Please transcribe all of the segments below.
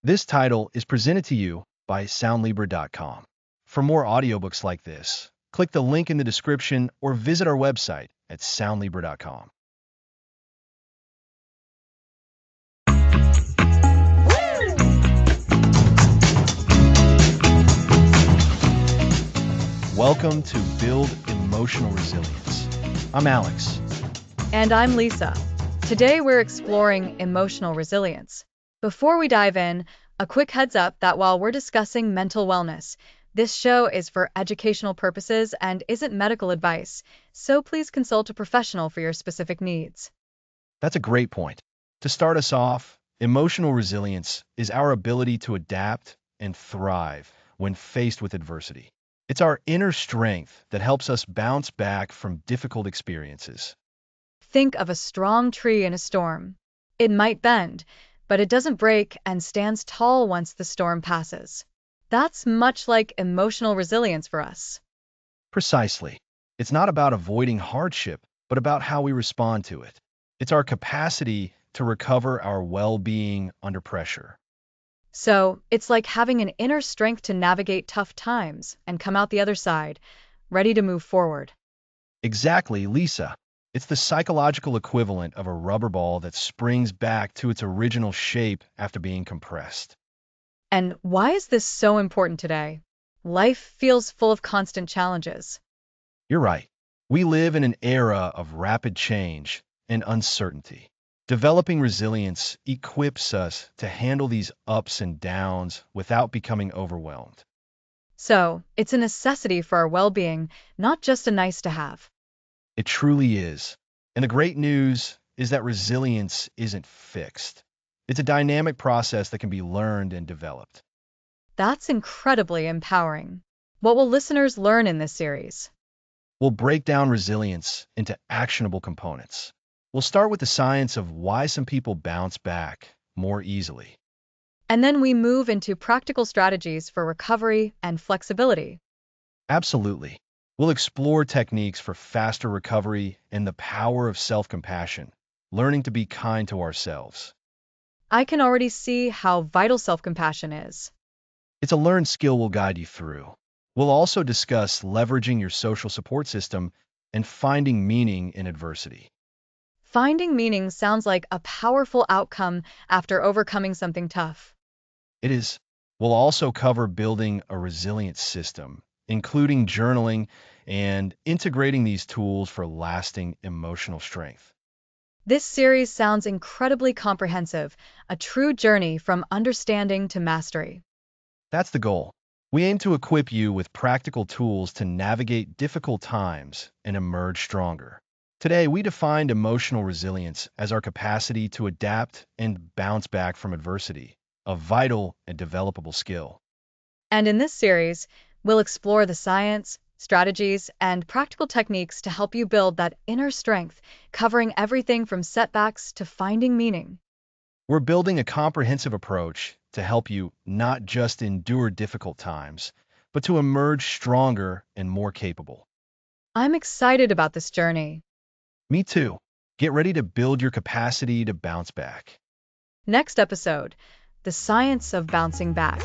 This title is presented to you by Soundlibra.com. For more audiobooks like this, click the link in the description or visit our website at Soundlibra.com. Welcome to Build Emotional Resilience. I'm Alex. And I'm Lisa. Today we're exploring emotional resilience. Before we dive in, a quick heads up that while we're discussing mental wellness, this show is for educational purposes and isn't medical advice, so please consult a professional for your specific needs. That's a great point. To start us off, emotional resilience is our ability to adapt and thrive when faced with adversity. It's our inner strength that helps us bounce back from difficult experiences. Think of a strong tree in a storm. It might bend, but it doesn't break and stands tall once the storm passes. That's much like emotional resilience for us. Precisely. It's not about avoiding hardship, but about how we respond to it. It's our capacity to recover our well-being under pressure. So, it's like having an inner strength to navigate tough times and come out the other side, ready to move forward. Exactly, Lisa. It's the psychological equivalent of a rubber ball that springs back to its original shape after being compressed. And why is this so important today? Life feels full of constant challenges. You're right. We live in an era of rapid change and uncertainty. Developing resilience equips us to handle these ups and downs without becoming overwhelmed. So, it's a necessity for our well-being, not just a nice to have. It truly is. And the great news is that resilience isn't fixed. It's a dynamic process that can be learned and developed. That's incredibly empowering. What will listeners learn in this series? We'll break down resilience into actionable components. We'll start with the science of why some people bounce back more easily. And then we move into practical strategies for recovery and flexibility. Absolutely. We'll explore techniques for faster recovery and the power of self-compassion, learning to be kind to ourselves. I can already see how vital self-compassion is. It's a learned skill we'll guide you through. We'll also discuss leveraging your social support system and finding meaning in adversity. Finding meaning sounds like a powerful outcome after overcoming something tough. It is. We'll also cover building a resilient system, including journaling and integrating these tools for lasting emotional strength. This series sounds incredibly comprehensive, a true journey from understanding to mastery. That's the goal. We aim to equip you with practical tools to navigate difficult times and emerge stronger. Today, we defined emotional resilience as our capacity to adapt and bounce back from adversity, a vital and developable skill. And in this series, we'll explore the science, strategies, and practical techniques to help you build that inner strength, covering everything from setbacks to finding meaning. We're building a comprehensive approach to help you not just endure difficult times, but to emerge stronger and more capable. I'm excited about this journey. Me too. Get ready to build your capacity to bounce back. Next episode, the science of bouncing back.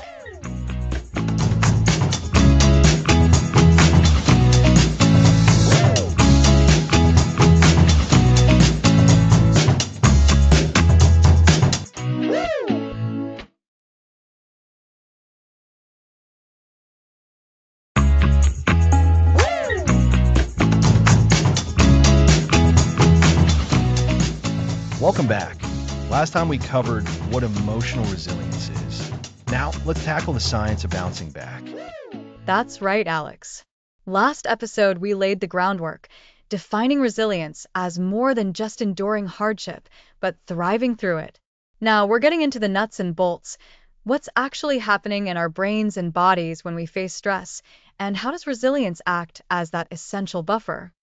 Welcome back. Last time we covered what emotional resilience is. Now, let's tackle the science of bouncing back. That's right, Alex. Last episode, we laid the groundwork, defining resilience as more than just enduring hardship, but thriving through it. Now, we're getting into the nuts and bolts. What's actually happening in our brains and bodies when we face stress, and how does resilience act as that essential buffer?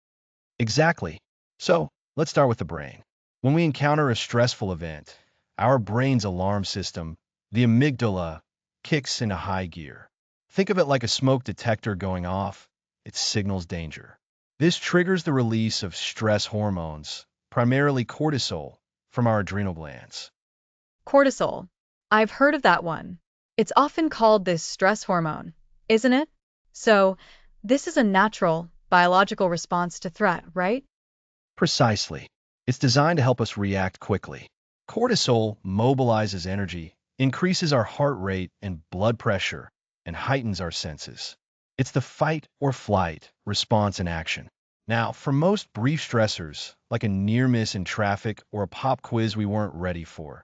Exactly. So, let's start with the brain. When we encounter a stressful event, our brain's alarm system, the amygdala, kicks into high gear. Think of it like a smoke detector going off. It signals danger. This triggers the release of stress hormones, primarily cortisol, from our adrenal glands. Cortisol. I've heard of that one. It's often called this stress hormone, isn't it? So, this is a natural, biological response to threat, right? Precisely. It's designed to help us react quickly. Cortisol mobilizes energy, increases our heart rate and blood pressure, and heightens our senses. It's the fight or flight response in action. Now, for most brief stressors, like a near miss in traffic or a pop quiz we weren't ready for,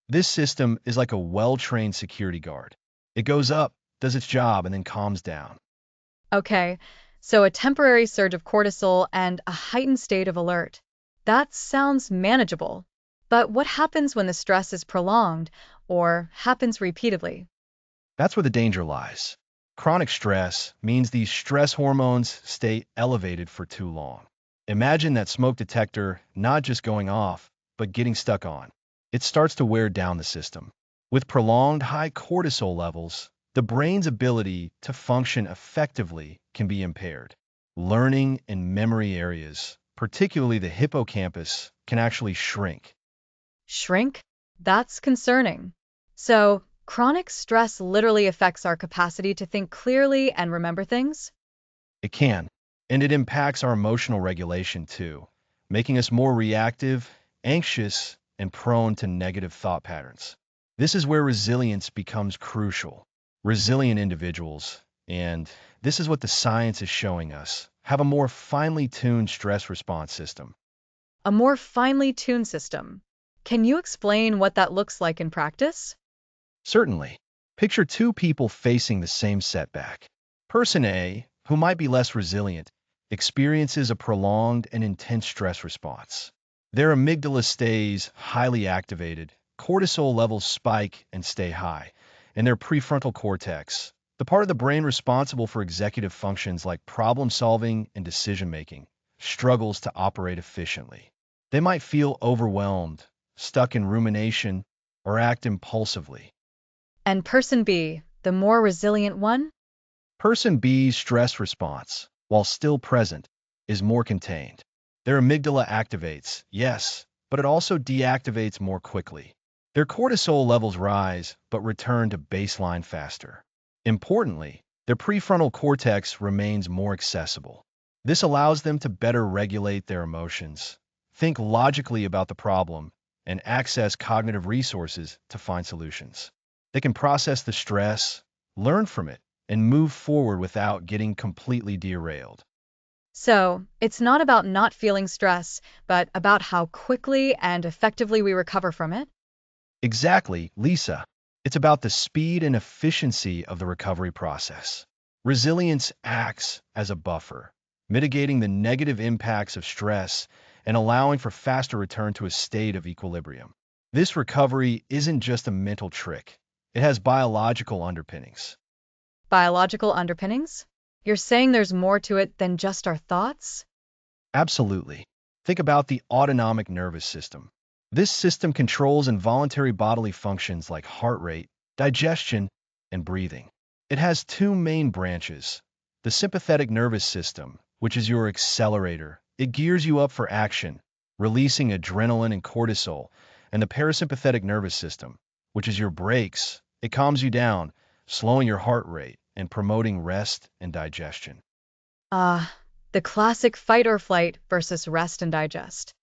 this system is like a well-trained security guard. It goes up, does its job, and then calms down. Okay, so a temporary surge of cortisol and a heightened state of alert. That sounds manageable. But what happens when the stress is prolonged or happens repeatedly? That's where the danger lies. Chronic stress means these stress hormones stay elevated for too long. Imagine that smoke detector not just going off, but getting stuck on. It starts to wear down the system. With prolonged high cortisol levels, the brain's ability to function effectively can be impaired. Learning and memory areas, particularly the hippocampus, can actually shrink. Shrink? That's concerning. So, chronic stress literally affects our capacity to think clearly and remember things? It can, and it impacts our emotional regulation too, making us more reactive, anxious, and prone to negative thought patterns. This is where resilience becomes crucial. Resilient individuals, and this is what the science is showing us, have a more finely tuned stress response system. A more finely tuned system. Can you explain what that looks like in practice? Certainly, picture two people facing the same setback. Person A, who might be less resilient, experiences a prolonged and intense stress response. Their amygdala stays highly activated, cortisol levels spike and stay high, and their prefrontal cortex, the part of the brain responsible for executive functions like problem solving and decision making, struggles to operate efficiently. They might feel overwhelmed, stuck in rumination, or act impulsively. And person B, the more resilient one? Person B's stress response, while still present, is more contained. Their amygdala activates, yes, but it also deactivates more quickly. Their cortisol levels rise, but return to baseline faster. Importantly, their prefrontal cortex remains more accessible. This allows them to better regulate their emotions, think logically about the problem, and access cognitive resources to find solutions. They can process the stress, learn from it, and move forward without getting completely derailed. So, it's not about not feeling stress, but about how quickly and effectively we recover from it? Exactly, Lisa. It's about the speed and efficiency of the recovery process. Resilience acts as a buffer, mitigating the negative impacts of stress and allowing for faster return to a state of equilibrium. This recovery isn't just a mental trick. It has biological underpinnings. Biological underpinnings? You're saying there's more to it than just our thoughts? Absolutely. Think about the autonomic nervous system. This system controls involuntary bodily functions like heart rate, digestion, and breathing. It has two main branches. The sympathetic nervous system, which is your accelerator, it gears you up for action, releasing adrenaline and cortisol, and the parasympathetic nervous system, which is your brakes, it calms you down, slowing your heart rate and promoting rest and digestion. Ah, the classic fight or flight versus rest and digest.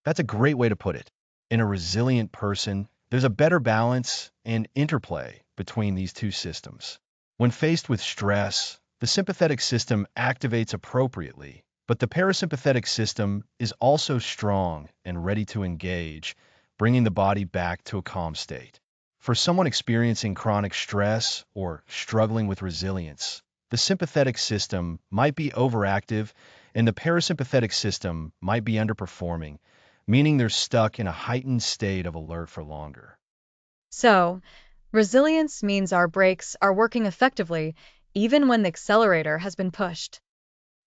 That's a great way to put it. In a resilient person, there's a better balance and interplay between these two systems. When faced with stress, the sympathetic system activates appropriately, but the parasympathetic system is also strong and ready to engage, bringing the body back to a calm state. For someone experiencing chronic stress or struggling with resilience, the sympathetic system might be overactive and the parasympathetic system might be underperforming, meaning they're stuck in a heightened state of alert for longer. So, resilience means our brakes are working effectively even when the accelerator has been pushed.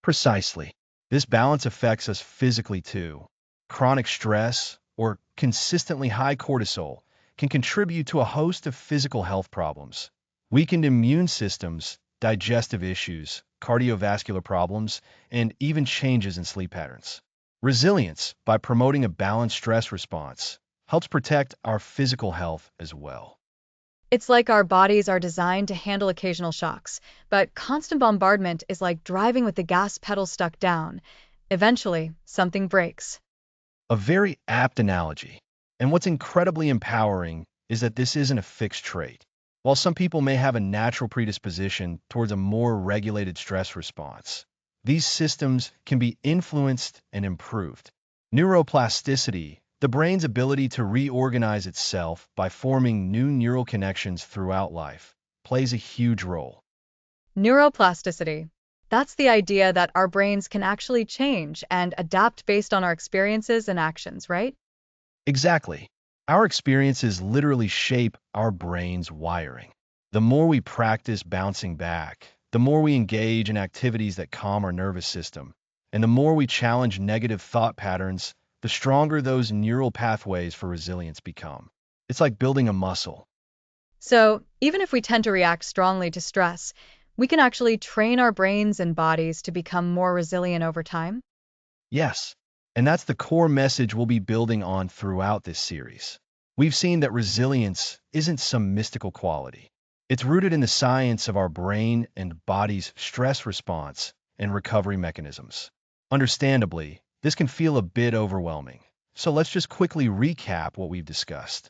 Precisely. This balance affects us physically too. Chronic stress or consistently high cortisol can contribute to a host of physical health problems. Weakened immune systems, digestive issues, cardiovascular problems, and even changes in sleep patterns. Resilience, by promoting a balanced stress response, helps protect our physical health as well. It's like our bodies are designed to handle occasional shocks, but constant bombardment is like driving with the gas pedal stuck down. Eventually, something breaks. A very apt analogy. And what's incredibly empowering is that this isn't a fixed trait. While some people may have a natural predisposition towards a more regulated stress response, these systems can be influenced and improved. Neuroplasticity, the brain's ability to reorganize itself by forming new neural connections throughout life, plays a huge role. Neuroplasticity. That's the idea that our brains can actually change and adapt based on our experiences and actions, right? Exactly. Our experiences literally shape our brain's wiring. The more we practice bouncing back, the more we engage in activities that calm our nervous system, and the more we challenge negative thought patterns, the stronger those neural pathways for resilience become. It's like building a muscle. So, even if we tend to react strongly to stress, we can actually train our brains and bodies to become more resilient over time. Yes, and that's the core message we'll be building on throughout this series. We've seen that resilience isn't some mystical quality. It's rooted in the science of our brain and body's stress response and recovery mechanisms. Understandably, this can feel a bit overwhelming. So let's just quickly recap what we've discussed.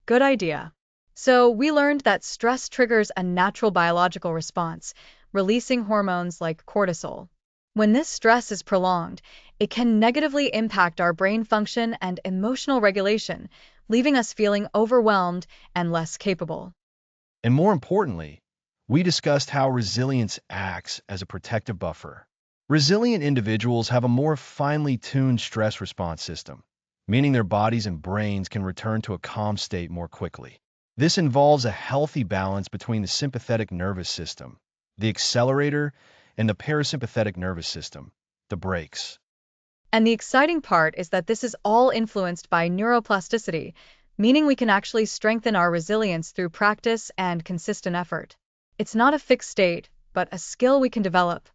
Good idea. So, we learned that stress triggers a natural biological response, releasing hormones like cortisol. When this stress is prolonged, it can negatively impact our brain function and emotional regulation, leaving us feeling overwhelmed and less capable. And more importantly, we discussed how resilience acts as a protective buffer. Resilient individuals have a more finely tuned stress response system, meaning their bodies and brains can return to a calm state more quickly. This involves a healthy balance between the sympathetic nervous system, the accelerator, and the parasympathetic nervous system, the brakes. And the exciting part is that this is all influenced by neuroplasticity, meaning we can actually strengthen our resilience through practice and consistent effort. It's not a fixed state, but a skill we can develop.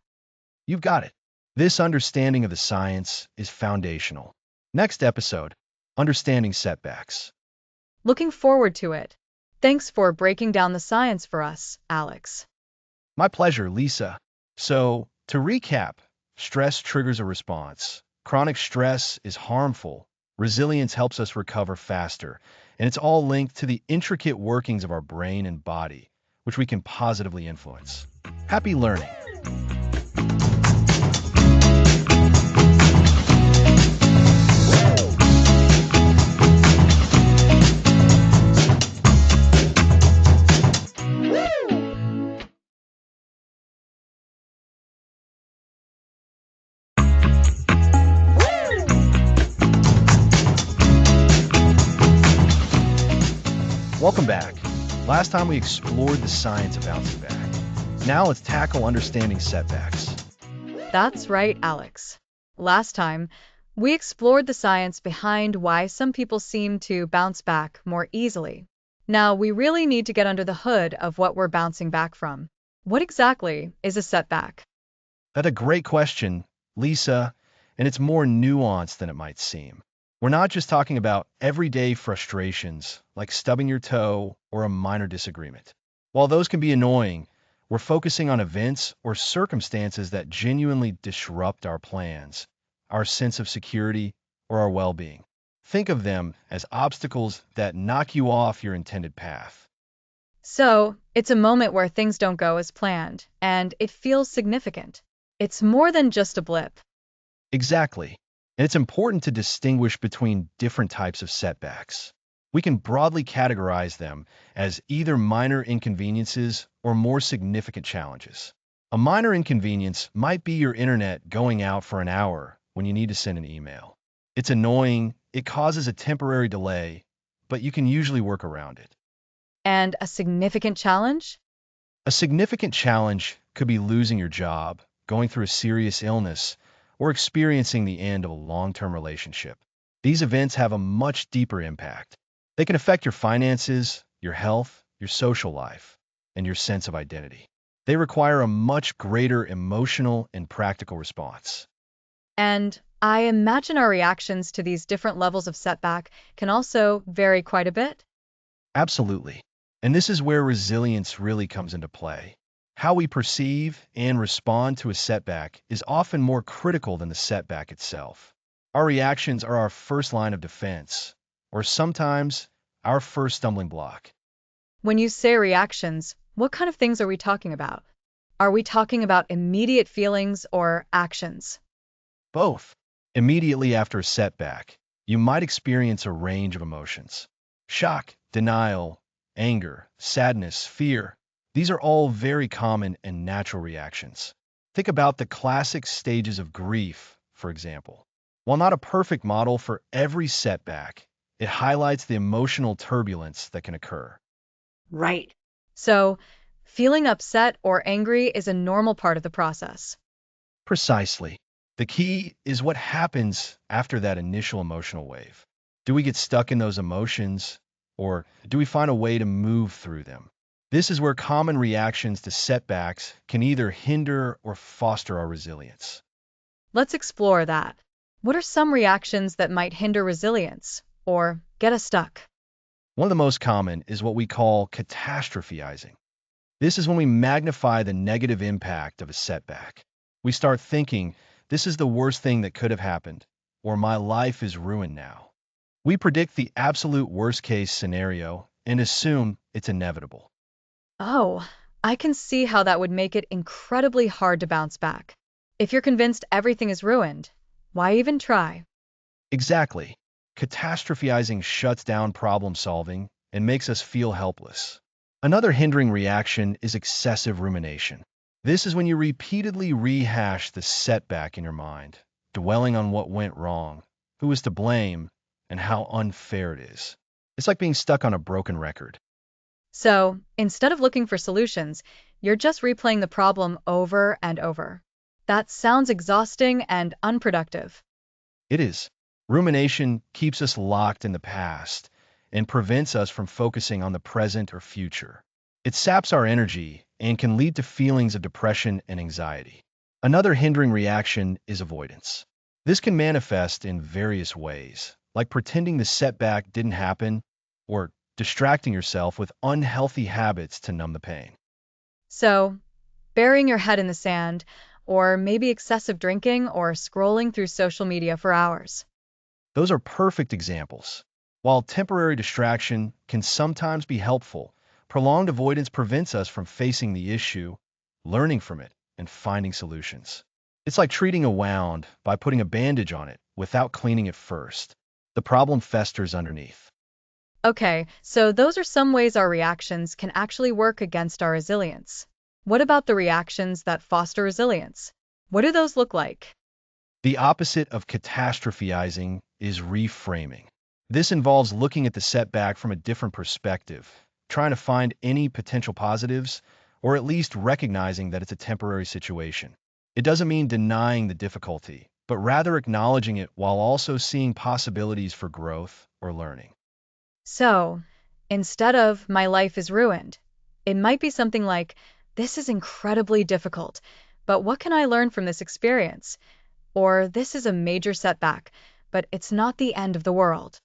You've got it. This understanding of the science is foundational. Next episode, Understanding Setbacks. Looking forward to it. Thanks for breaking down the science for us, Alex. My pleasure, Lisa. So, to recap, stress triggers a response. Chronic stress is harmful. Resilience helps us recover faster. And it's all linked to the intricate workings of our brain and body, which we can positively influence. Happy learning. Welcome back. Last time we explored the science of bouncing back. Now let's tackle understanding setbacks. That's right, Alex. Last time, we explored the science behind why some people seem to bounce back more easily. Now, we really need to get under the hood of what we're bouncing back from. What exactly is a setback? That's a great question, Lisa, and it's more nuanced than it might seem. We're not just talking about everyday frustrations like stubbing your toe or a minor disagreement. While those can be annoying, we're focusing on events or circumstances that genuinely disrupt our plans, our sense of security, or our well-being. Think of them as obstacles that knock you off your intended path. So, it's a moment where things don't go as planned, and it feels significant. It's more than just a blip. Exactly. And it's important to distinguish between different types of setbacks. We can broadly categorize them as either minor inconveniences or more significant challenges. A minor inconvenience might be your internet going out for an hour when you need to send an email. It's annoying, it causes a temporary delay, but you can usually work around it. And a significant challenge? A significant challenge could be losing your job, going through a serious illness, or experiencing the end of a long-term relationship. These events have a much deeper impact. They can affect your finances, your health, your social life, and your sense of identity. They require a much greater emotional and practical response. And I imagine our reactions to these different levels of setback can also vary quite a bit. Absolutely. And this is where resilience really comes into play. How we perceive and respond to a setback is often more critical than the setback itself. Our reactions are our first line of defense, or sometimes our first stumbling block. When you say reactions, what kind of things are we talking about? Are we talking about immediate feelings or actions? Both. Immediately after a setback, you might experience a range of emotions: shock, denial, anger, sadness, fear. These are all very common and natural reactions. Think about the classic stages of grief, for example. While not a perfect model for every setback, it highlights the emotional turbulence that can occur. Right. So, feeling upset or angry is a normal part of the process. Precisely. The key is what happens after that initial emotional wave. Do we get stuck in those emotions, or do we find a way to move through them? This is where common reactions to setbacks can either hinder or foster our resilience. Let's explore that. What are some reactions that might hinder resilience or get us stuck? One of the most common is what we call catastrophizing. This is when we magnify the negative impact of a setback. We start thinking, this is the worst thing that could have happened, or my life is ruined now. We predict the absolute worst case scenario and assume it's inevitable. Oh, I can see how that would make it incredibly hard to bounce back. If you're convinced everything is ruined, why even try? Exactly. Catastrophizing shuts down problem solving and makes us feel helpless. Another hindering reaction is excessive rumination. This is when you repeatedly rehash the setback in your mind, dwelling on what went wrong, who is to blame, and how unfair it is. It's like being stuck on a broken record. So, instead of looking for solutions, you're just replaying the problem over and over. That sounds exhausting and unproductive. It is. Rumination keeps us locked in the past and prevents us from focusing on the present or future. It saps our energy and can lead to feelings of depression and anxiety. Another hindering reaction is avoidance. This can manifest in various ways, like pretending the setback didn't happen or distracting yourself with unhealthy habits to numb the pain. So, burying your head in the sand, or maybe excessive drinking or scrolling through social media for hours. Those are perfect examples. While temporary distraction can sometimes be helpful, prolonged avoidance prevents us from facing the issue, learning from it, and finding solutions. It's like treating a wound by putting a bandage on it without cleaning it first. The problem festers underneath. Okay, so those are some ways our reactions can actually work against our resilience. What about the reactions that foster resilience? What do those look like? The opposite of catastrophizing is reframing. This involves looking at the setback from a different perspective, trying to find any potential positives, or at least recognizing that it's a temporary situation. It doesn't mean denying the difficulty, but rather acknowledging it while also seeing possibilities for growth or learning. So, instead of my life is ruined, it might be something like, this is incredibly difficult, but what can I learn from this experience? Or this is a major setback, but it's not the end of the world.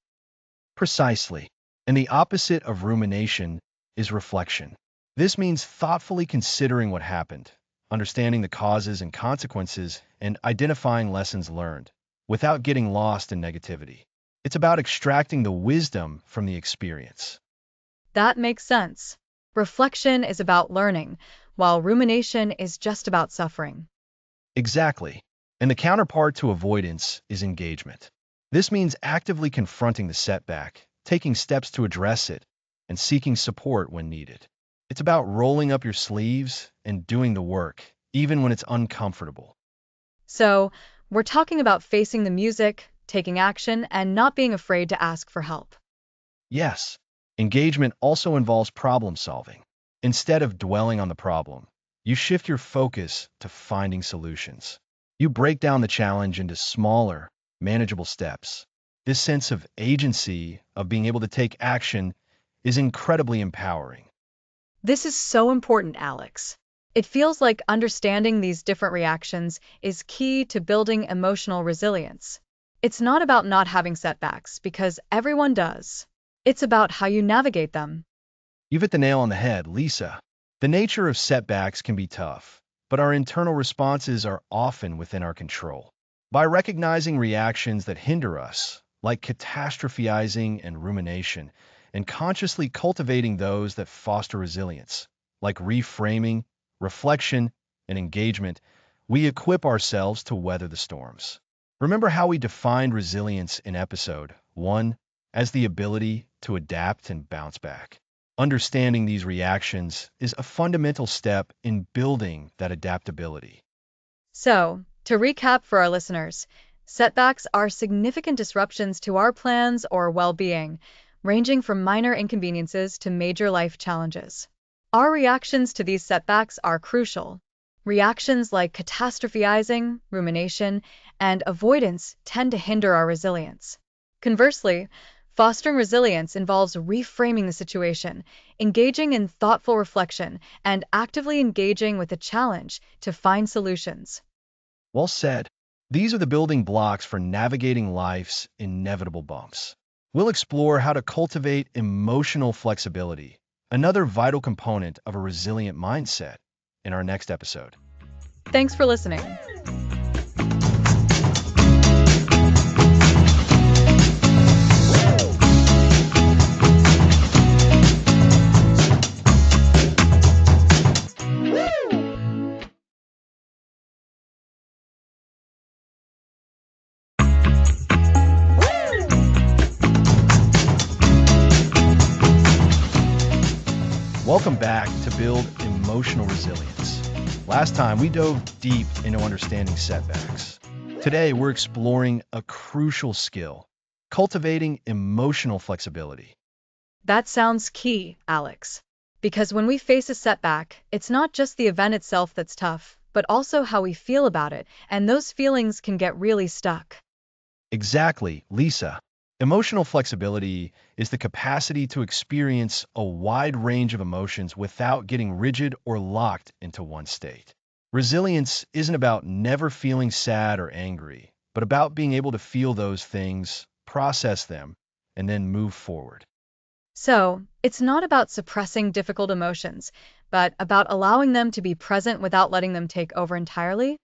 Precisely. And the opposite of rumination is reflection. This means thoughtfully considering what happened, understanding the causes and consequences, and identifying lessons learned, without getting lost in negativity. It's about extracting the wisdom from the experience. That makes sense. Reflection is about learning, while rumination is just about suffering. Exactly. And the counterpart to avoidance is engagement. This means actively confronting the setback, taking steps to address it, and seeking support when needed. It's about rolling up your sleeves and doing the work, even when it's uncomfortable. So, we're talking about facing the music, taking action, and not being afraid to ask for help. Yes, engagement also involves problem solving. Instead of dwelling on the problem, you shift your focus to finding solutions. You break down the challenge into smaller, manageable steps. This sense of agency, of being able to take action, is incredibly empowering. This is so important, Alex. It feels like understanding these different reactions is key to building emotional resilience. It's not about not having setbacks, because everyone does. It's about how you navigate them. You've hit the nail on the head, Lisa. The nature of setbacks can be tough, but our internal responses are often within our control. By recognizing reactions that hinder us, like catastrophizing and rumination, and consciously cultivating those that foster resilience, like reframing, reflection, and engagement, we equip ourselves to weather the storms. Remember how we defined resilience in episode 1 as the ability to adapt and bounce back. Understanding these reactions is a fundamental step in building that adaptability. So, to recap for our listeners, setbacks are significant disruptions to our plans or well being, ranging from minor inconveniences to major life challenges. Our reactions to these setbacks are crucial. Reactions like catastrophizing, rumination, and avoidance tend to hinder our resilience. Conversely, fostering resilience involves reframing the situation, engaging in thoughtful reflection, and actively engaging with the challenge to find solutions. Well said. These are the building blocks for navigating life's inevitable bumps. We'll explore how to cultivate emotional flexibility, another vital component of a resilient mindset, in our next episode. Thanks for listening. Welcome back to Build Emotional Resilience. Last time, we dove deep into understanding setbacks. Today, we're exploring a crucial skill, cultivating emotional flexibility. That sounds key, Alex. Because when we face a setback, it's not just the event itself that's tough, but also how we feel about it, and those feelings can get really stuck. Exactly, Lisa. Emotional flexibility is the capacity to experience a wide range of emotions without getting rigid or locked into one state. Resilience isn't about never feeling sad or angry, but about being able to feel those things, process them, and then move forward. So, it's not about suppressing difficult emotions, but about allowing them to be present without letting them take over entirely?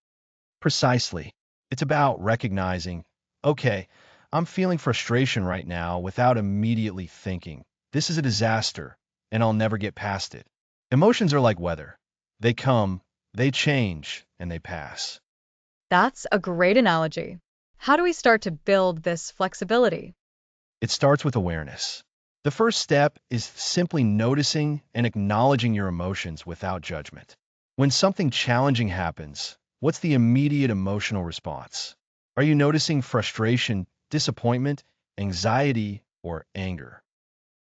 Precisely. It's about recognizing, okay, I'm feeling frustration right now without immediately thinking, this is a disaster and I'll never get past it. Emotions are like weather. They come, they change, and they pass. That's a great analogy. How do we start to build this flexibility? It starts with awareness. The first step is simply noticing and acknowledging your emotions without judgment. When something challenging happens, what's the immediate emotional response? Are you noticing frustration, disappointment, anxiety, or anger?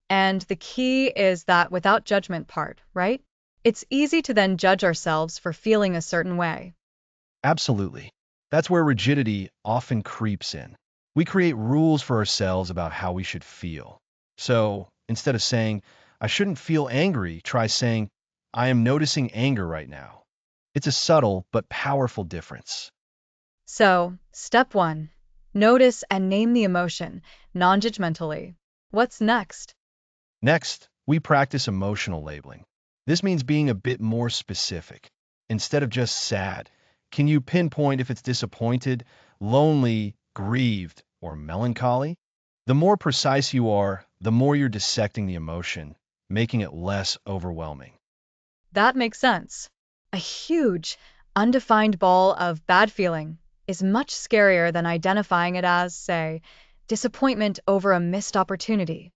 And the key is that without judgment part, right? It's easy to then judge ourselves for feeling a certain way. Absolutely. That's where rigidity often creeps in. We create rules for ourselves about how we should feel. So instead of saying, I shouldn't feel angry, try saying, I am noticing anger right now. It's a subtle but powerful difference. So, step one, notice and name the emotion, non-judgmentally. What's next? Next, we practice emotional labeling. This means being a bit more specific. Instead of just sad, can you pinpoint if it's disappointed, lonely, grieved, or melancholy? The more precise you are, the more you're dissecting the emotion, making it less overwhelming. That makes sense. A huge, undefined ball of bad feeling is much scarier than identifying it as, say, disappointment over a missed opportunity.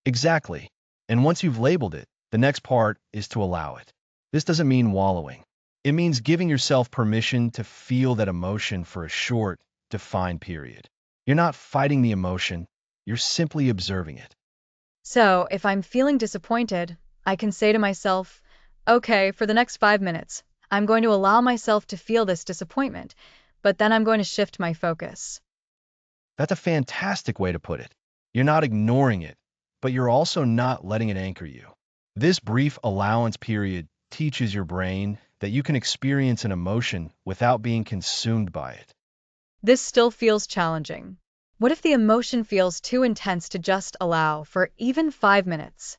Exactly. And once you've labeled it, the next part is to allow it. This doesn't mean wallowing. It means giving yourself permission to feel that emotion for a short, defined period. You're not fighting the emotion, you're simply observing it. So, if I'm feeling disappointed, I can say to myself, okay, for the next 5 minutes, I'm going to allow myself to feel this disappointment, but then I'm going to shift my focus. That's a fantastic way to put it. You're not ignoring it, but you're also not letting it anchor you. This brief allowance period teaches your brain that you can experience an emotion without being consumed by it. This still feels challenging. What if the emotion feels too intense to just allow for even 5 minutes?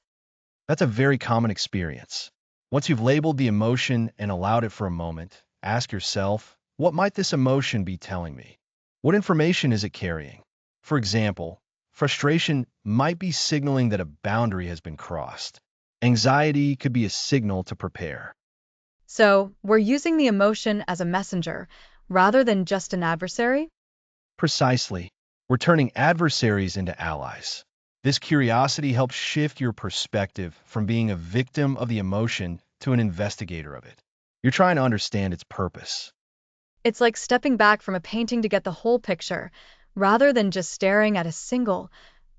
That's a very common experience. Once you've labeled the emotion and allowed it for a moment, ask yourself, what might this emotion be telling me? What information is it carrying? For example, frustration might be signaling that a boundary has been crossed. Anxiety could be a signal to prepare. So, we're using the emotion as a messenger rather than just an adversary? Precisely. We're turning adversaries into allies. This curiosity helps shift your perspective from being a victim of the emotion to an investigator of it. You're trying to understand its purpose. It's like stepping back from a painting to get the whole picture, rather than just staring at a single,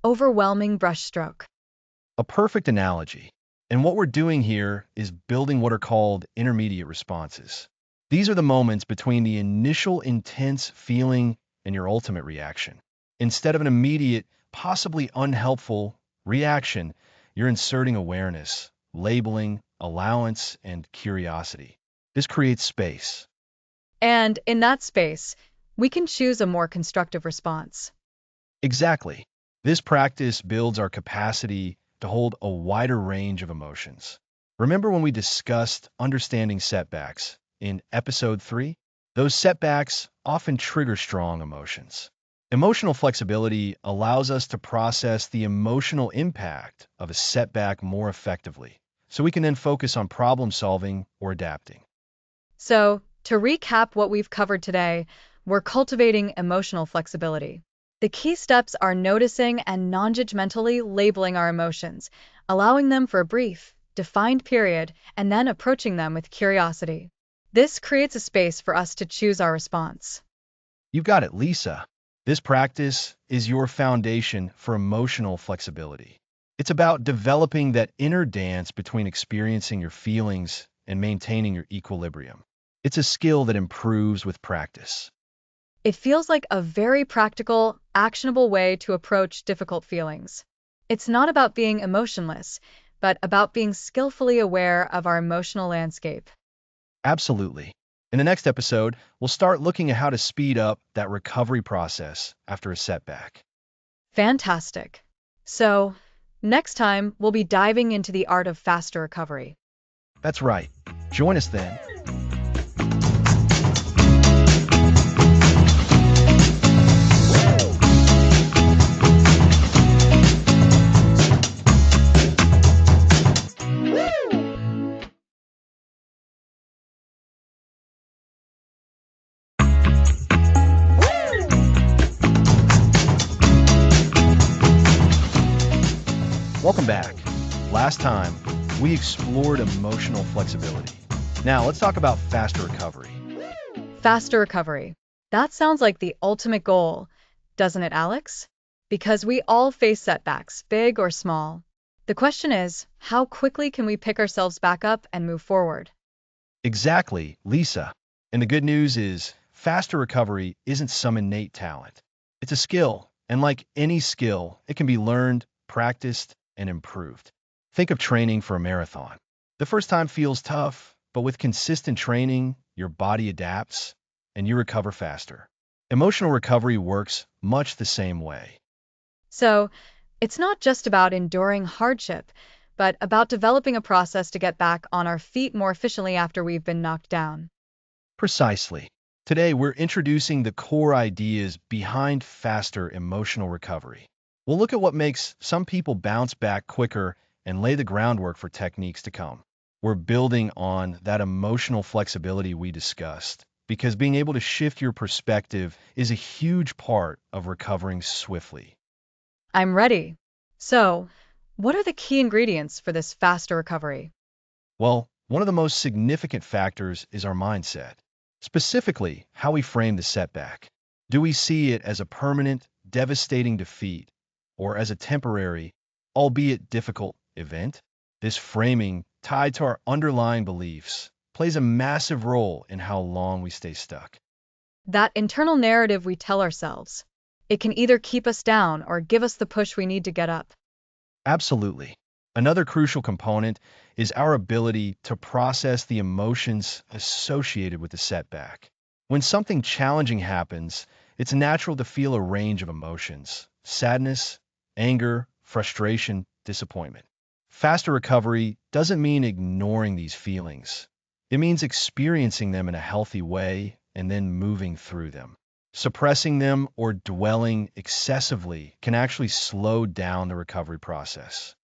overwhelming brushstroke. A perfect analogy. And what we're doing here is building what are called intermediate responses. These are the moments between the initial intense feeling and your ultimate reaction. Instead of an immediate, possibly unhelpful reaction, you're inserting awareness, labeling, allowance, and curiosity. This creates space. And in that space, we can choose a more constructive response. Exactly. This practice builds our capacity to hold a wider range of emotions. Remember when we discussed understanding setbacks in episode 3? Those setbacks often trigger strong emotions. Emotional flexibility allows us to process the emotional impact of a setback more effectively, so we can then focus on problem solving or adapting. So, to recap what we've covered today, we're cultivating emotional flexibility. The key steps are noticing and non-judgmentally labeling our emotions, allowing them for a brief, defined period, and then approaching them with curiosity. This creates a space for us to choose our response. You've got it, Lisa. This practice is your foundation for emotional flexibility. It's about developing that inner dance between experiencing your feelings and maintaining your equilibrium. It's a skill that improves with practice. It feels like a very practical, actionable way to approach difficult feelings. It's not about being emotionless, but about being skillfully aware of our emotional landscape. Absolutely. In the next episode, we'll start looking at how to speed up that recovery process after a setback. Fantastic. So, next time, we'll be diving into the art of faster recovery. That's right. Join us then. Welcome back. Last time, we explored emotional flexibility. Now, let's talk about faster recovery. Faster recovery. That sounds like the ultimate goal, doesn't it, Alex? Because we all face setbacks, big or small. The question is, how quickly can we pick ourselves back up and move forward? Exactly, Lisa. And the good news is, faster recovery isn't some innate talent. It's a skill, and like any skill, it can be learned, practiced, and improved. Think of training for a marathon. The first time feels tough, but with consistent training, your body adapts and you recover faster. Emotional recovery works much the same way. So, it's not just about enduring hardship, but about developing a process to get back on our feet more efficiently after we've been knocked down. Precisely. Today, we're introducing the core ideas behind faster emotional recovery. We'll look at what makes some people bounce back quicker and lay the groundwork for techniques to come. We're building on that emotional flexibility we discussed because being able to shift your perspective is a huge part of recovering swiftly. I'm ready. So, what are the key ingredients for this faster recovery? Well, one of the most significant factors is our mindset, specifically how we frame the setback. Do we see it as a permanent, devastating defeat or as a temporary, albeit difficult, event? This framing, tied to our underlying beliefs, plays a massive role in how long we stay stuck. That internal narrative we tell ourselves. It can either keep us down or give us the push we need to get up. Absolutely. Another crucial component is our ability to process the emotions associated with the setback. When something challenging happens, it's natural to feel a range of emotions: sadness, anger, frustration, disappointment. Faster recovery doesn't mean ignoring these feelings. It means experiencing them in a healthy way and then moving through them. Suppressing them or dwelling excessively can actually slow down the recovery process.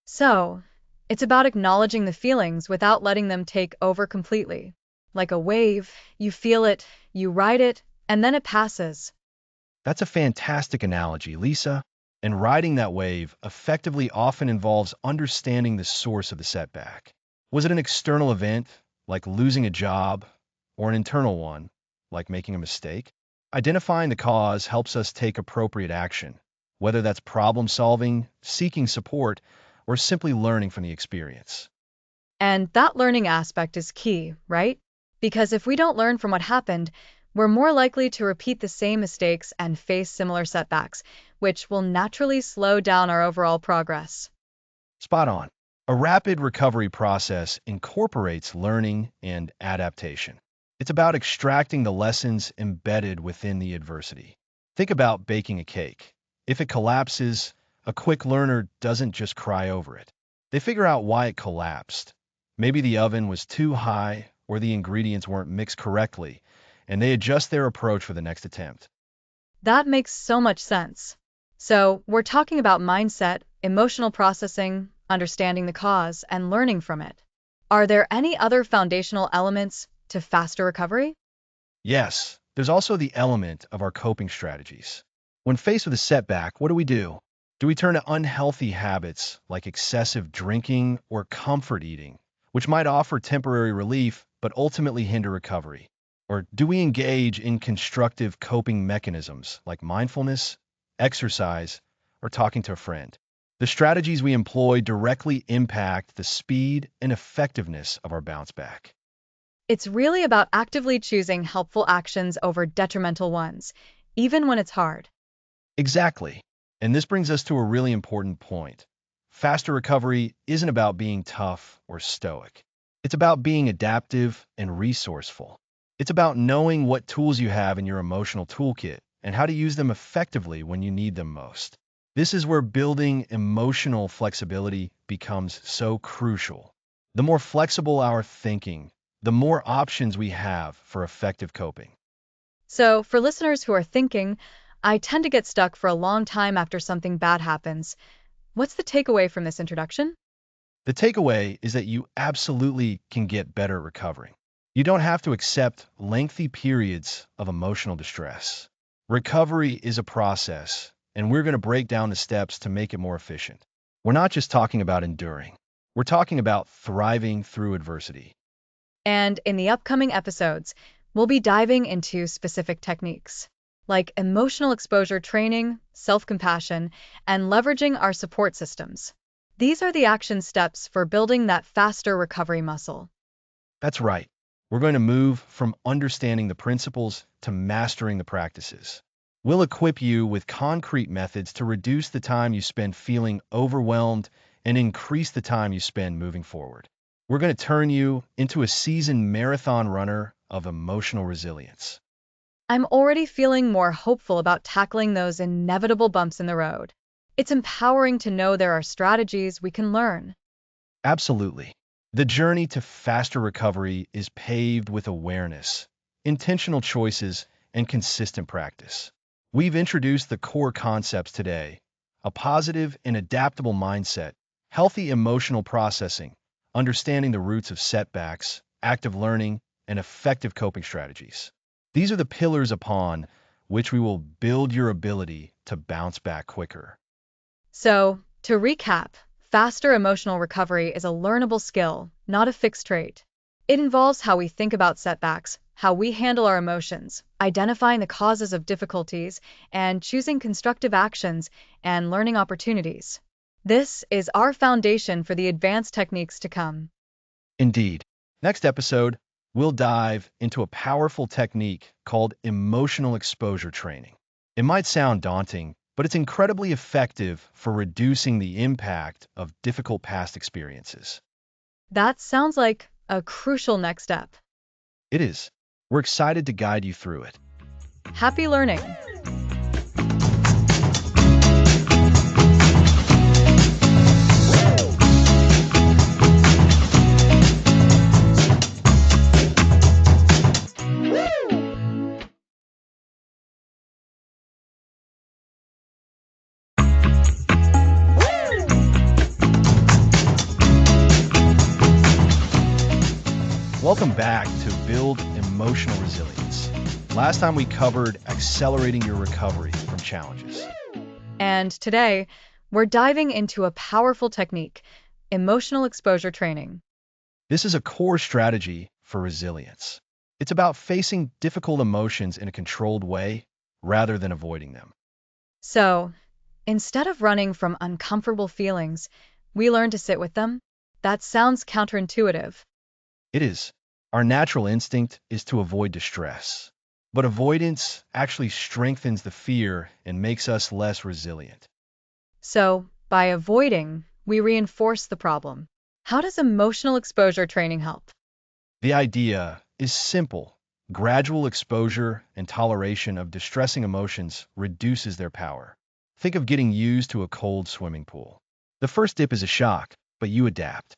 So, it's about acknowledging the feelings without letting them take over completely. Like a wave, you feel it, you ride it, and then it passes. That's a fantastic analogy, Lisa. And riding that wave effectively often involves understanding the source of the setback. Was it an external event, like losing a job, or an internal one, like making a mistake? Identifying the cause helps us take appropriate action, whether that's problem solving, seeking support, or simply learning from the experience. And that learning aspect is key, right? Because if we don't learn from what happened, we're more likely to repeat the same mistakes and face similar setbacks, which will naturally slow down our overall progress. Spot on. A rapid recovery process incorporates learning and adaptation. It's about extracting the lessons embedded within the adversity. Think about baking a cake. If it collapses, a quick learner doesn't just cry over it. They figure out why it collapsed. Maybe the oven was too high or the ingredients weren't mixed correctly, and they adjust their approach for the next attempt. That makes so much sense. So, we're talking about mindset, emotional processing, understanding the cause, and learning from it. Are there any other foundational elements to faster recovery? Yes, there's also the element of our coping strategies. When faced with a setback, what do? Do we turn to unhealthy habits like excessive drinking or comfort eating, which might offer temporary relief but ultimately hinder recovery? Or do we engage in constructive coping mechanisms like mindfulness, exercise, or talking to a friend? The strategies we employ directly impact the speed and effectiveness of our bounce back. It's really about actively choosing helpful actions over detrimental ones, even when it's hard. Exactly. And this brings us to a really important point. Faster recovery isn't about being tough or stoic. It's about being adaptive and resourceful. It's about knowing what tools you have in your emotional toolkit and how to use them effectively when you need them most. This is where building emotional flexibility becomes so crucial. The more flexible our thinking, the more options we have for effective coping. So, for listeners who are thinking, I tend to get stuck for a long time after something bad happens, what's the takeaway from this introduction? The takeaway is that you absolutely can get better at recovering. You don't have to accept lengthy periods of emotional distress. Recovery is a process, and we're going to break down the steps to make it more efficient. We're not just talking about enduring. We're talking about thriving through adversity. And in the upcoming episodes, we'll be diving into specific techniques like emotional exposure training, self compassion, and leveraging our support systems. These are the action steps for building that faster recovery muscle. That's right. We're going to move from understanding the principles to mastering the practices. We'll equip you with concrete methods to reduce the time you spend feeling overwhelmed and increase the time you spend moving forward. We're going to turn you into a seasoned marathon runner of emotional resilience. I'm already feeling more hopeful about tackling those inevitable bumps in the road. It's empowering to know there are strategies we can learn. Absolutely. The journey to faster recovery is paved with awareness, intentional choices, and consistent practice. We've introduced the core concepts today: a positive and adaptable mindset, healthy emotional processing, understanding the roots of setbacks, active learning, and effective coping strategies. These are the pillars upon which we will build your ability to bounce back quicker. So, to recap, faster emotional recovery is a learnable skill, not a fixed trait. It involves how we think about setbacks, how we handle our emotions, identifying the causes of difficulties, and choosing constructive actions and learning opportunities. This is our foundation for the advanced techniques to come. Indeed. Next episode, we'll dive into a powerful technique called emotional exposure training. It might sound daunting, but it's incredibly effective for reducing the impact of difficult past experiences. That sounds like a crucial next step. It is. We're excited to guide you through it. Happy learning! Welcome back to Build Emotional Resilience. Last time we covered accelerating your recovery from challenges. And today, we're diving into a powerful technique, emotional exposure training. This is a core strategy for resilience. It's about facing difficult emotions in a controlled way rather than avoiding them. So, instead of running from uncomfortable feelings, we learn to sit with them? That sounds counterintuitive. It is. Our natural instinct is to avoid distress. But avoidance actually strengthens the fear and makes us less resilient. So, by avoiding, we reinforce the problem. How does emotional exposure training help? The idea is simple. Gradual exposure and toleration of distressing emotions reduces their power. Think of getting used to a cold swimming pool. The first dip is a shock, but you adapt.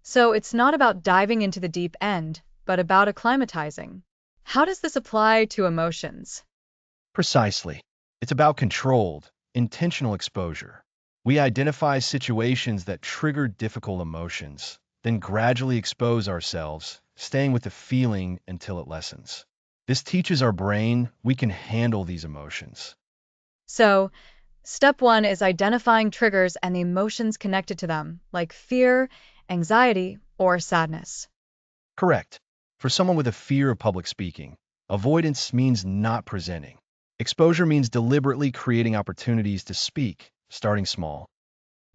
So, it's not about diving into the deep end, but about acclimatizing. How does this apply to emotions? Precisely. It's about controlled, intentional exposure. We identify situations that trigger difficult emotions, then gradually expose ourselves, staying with the feeling until it lessens. This teaches our brain we can handle these emotions. So, step one is identifying triggers and the emotions connected to them, like fear, anxiety, or sadness. Correct. For someone with a fear of public speaking, avoidance means not presenting. Exposure means deliberately creating opportunities to speak, starting small.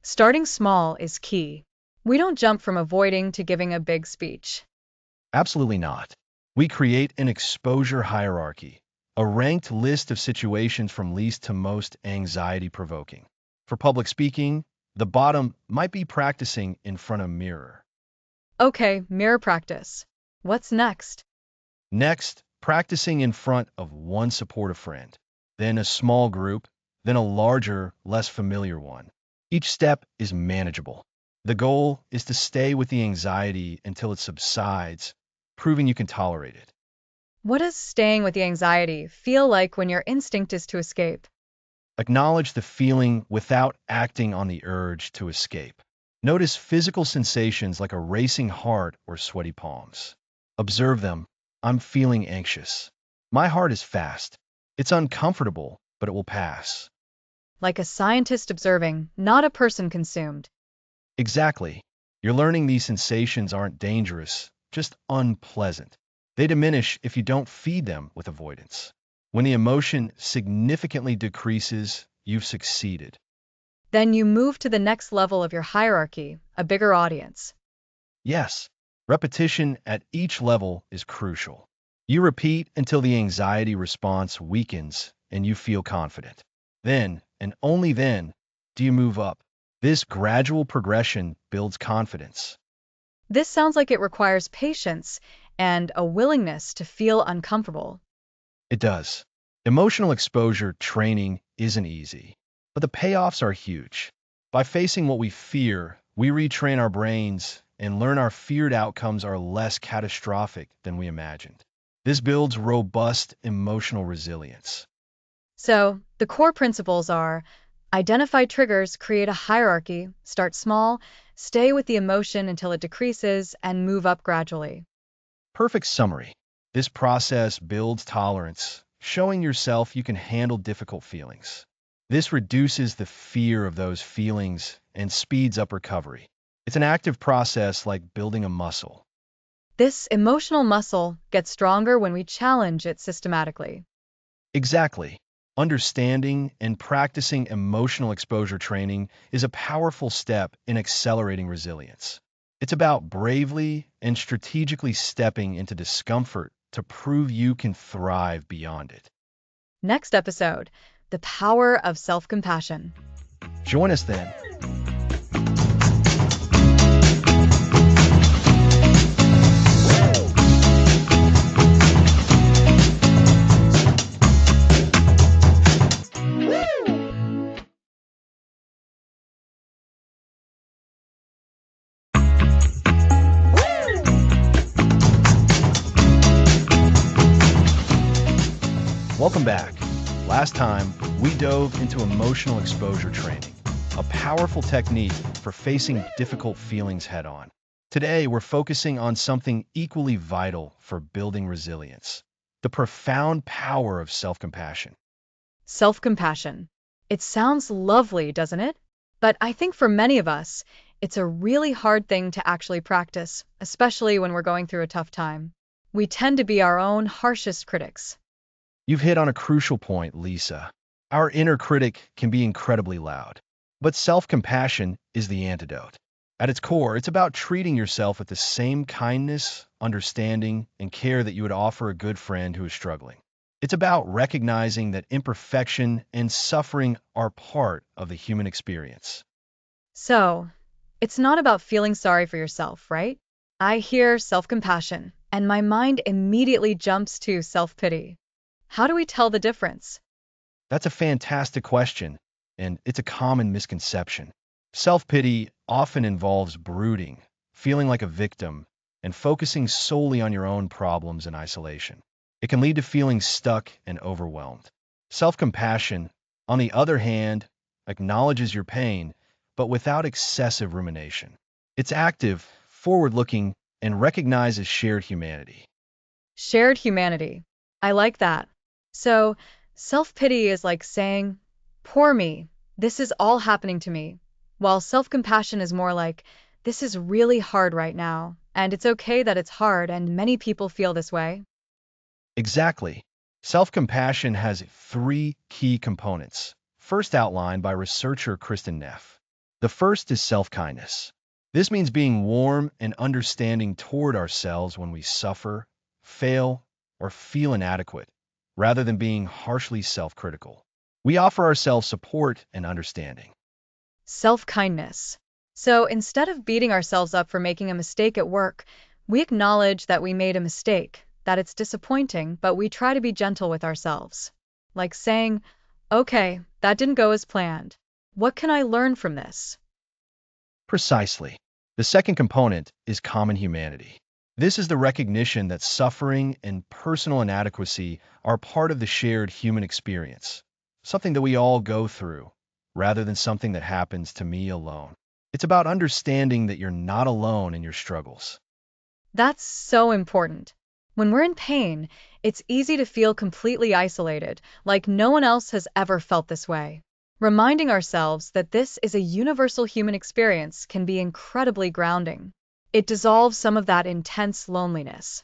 Starting small is key. We don't jump from avoiding to giving a big speech. Absolutely not. We create an exposure hierarchy, a ranked list of situations from least to most anxiety-provoking. For public speaking, the bottom might be practicing in front of a mirror. Okay, mirror practice. What's next? Next, practicing in front of one supportive friend, then a small group, then a larger, less familiar one. Each step is manageable. The goal is to stay with the anxiety until it subsides, proving you can tolerate it. What does staying with the anxiety feel like when your instinct is to escape? Acknowledge the feeling without acting on the urge to escape. Notice physical sensations like a racing heart or sweaty palms. Observe them. I'm feeling anxious. My heart is fast. It's uncomfortable, but it will pass. Like a scientist observing, not a person consumed. Exactly. You're learning these sensations aren't dangerous, just unpleasant. They diminish if you don't feed them with avoidance. When the emotion significantly decreases, you've succeeded. Then you move to the next level of your hierarchy, a bigger audience. Yes, repetition at each level is crucial. You repeat until the anxiety response weakens and you feel confident. Then, and only then, do you move up. This gradual progression builds confidence. This sounds like it requires patience and a willingness to feel uncomfortable. It does. Emotional exposure training isn't easy, but the payoffs are huge. By facing what we fear, we retrain our brains and learn our feared outcomes are less catastrophic than we imagined. This builds robust emotional resilience. So, the core principles are identify triggers, create a hierarchy, start small, stay with the emotion until it decreases, and move up gradually. Perfect summary. This process builds tolerance, showing yourself you can handle difficult feelings. This reduces the fear of those feelings and speeds up recovery. It's an active process like building a muscle. This emotional muscle gets stronger when we challenge it systematically. Exactly. Understanding and practicing emotional exposure training is a powerful step in accelerating resilience. It's about bravely and strategically stepping into discomfort to prove you can thrive beyond it. Next episode, the power of self-compassion. Join us then. Welcome back. Last time, we dove into emotional exposure training, a powerful technique for facing difficult feelings head on. Today, we're focusing on something equally vital for building resilience: the profound power of self-compassion. Self-compassion. It sounds lovely, doesn't it? But I think for many of us, it's a really hard thing to actually practice, especially when we're going through a tough time. We tend to be our own harshest critics. You've hit on a crucial point, Lisa. Our inner critic can be incredibly loud, but self-compassion is the antidote. At its core, it's about treating yourself with the same kindness, understanding, and care that you would offer a good friend who is struggling. It's about recognizing that imperfection and suffering are part of the human experience. So, it's not about feeling sorry for yourself, right? I hear self-compassion, and my mind immediately jumps to self-pity. How do we tell the difference? That's a fantastic question, and it's a common misconception. Self-pity often involves brooding, feeling like a victim, and focusing solely on your own problems in isolation. It can lead to feeling stuck and overwhelmed. Self-compassion, on the other hand, acknowledges your pain, but without excessive rumination. It's active, forward-looking, and recognizes shared humanity. Shared humanity. I like that. So, self-pity is like saying, poor me, this is all happening to me, while self-compassion is more like, this is really hard right now, and it's okay that it's hard, and many people feel this way. Exactly. Self-compassion has three key components, first outlined by researcher Kristen Neff. The first is self-kindness. This means being warm and understanding toward ourselves when we suffer, fail, or feel inadequate, rather than being harshly self-critical. We offer ourselves support and understanding. Self-kindness. So, instead of beating ourselves up for making a mistake at work, we acknowledge that we made a mistake, that it's disappointing, but we try to be gentle with ourselves. Like saying, okay, that didn't go as planned. What can I learn from this? Precisely. The second component is common humanity. This is the recognition that suffering and personal inadequacy are part of the shared human experience, something that we all go through, rather than something that happens to me alone. It's about understanding that you're not alone in your struggles. That's so important. When we're in pain, it's easy to feel completely isolated, like no one else has ever felt this way. Reminding ourselves that this is a universal human experience can be incredibly grounding. It dissolves some of that intense loneliness.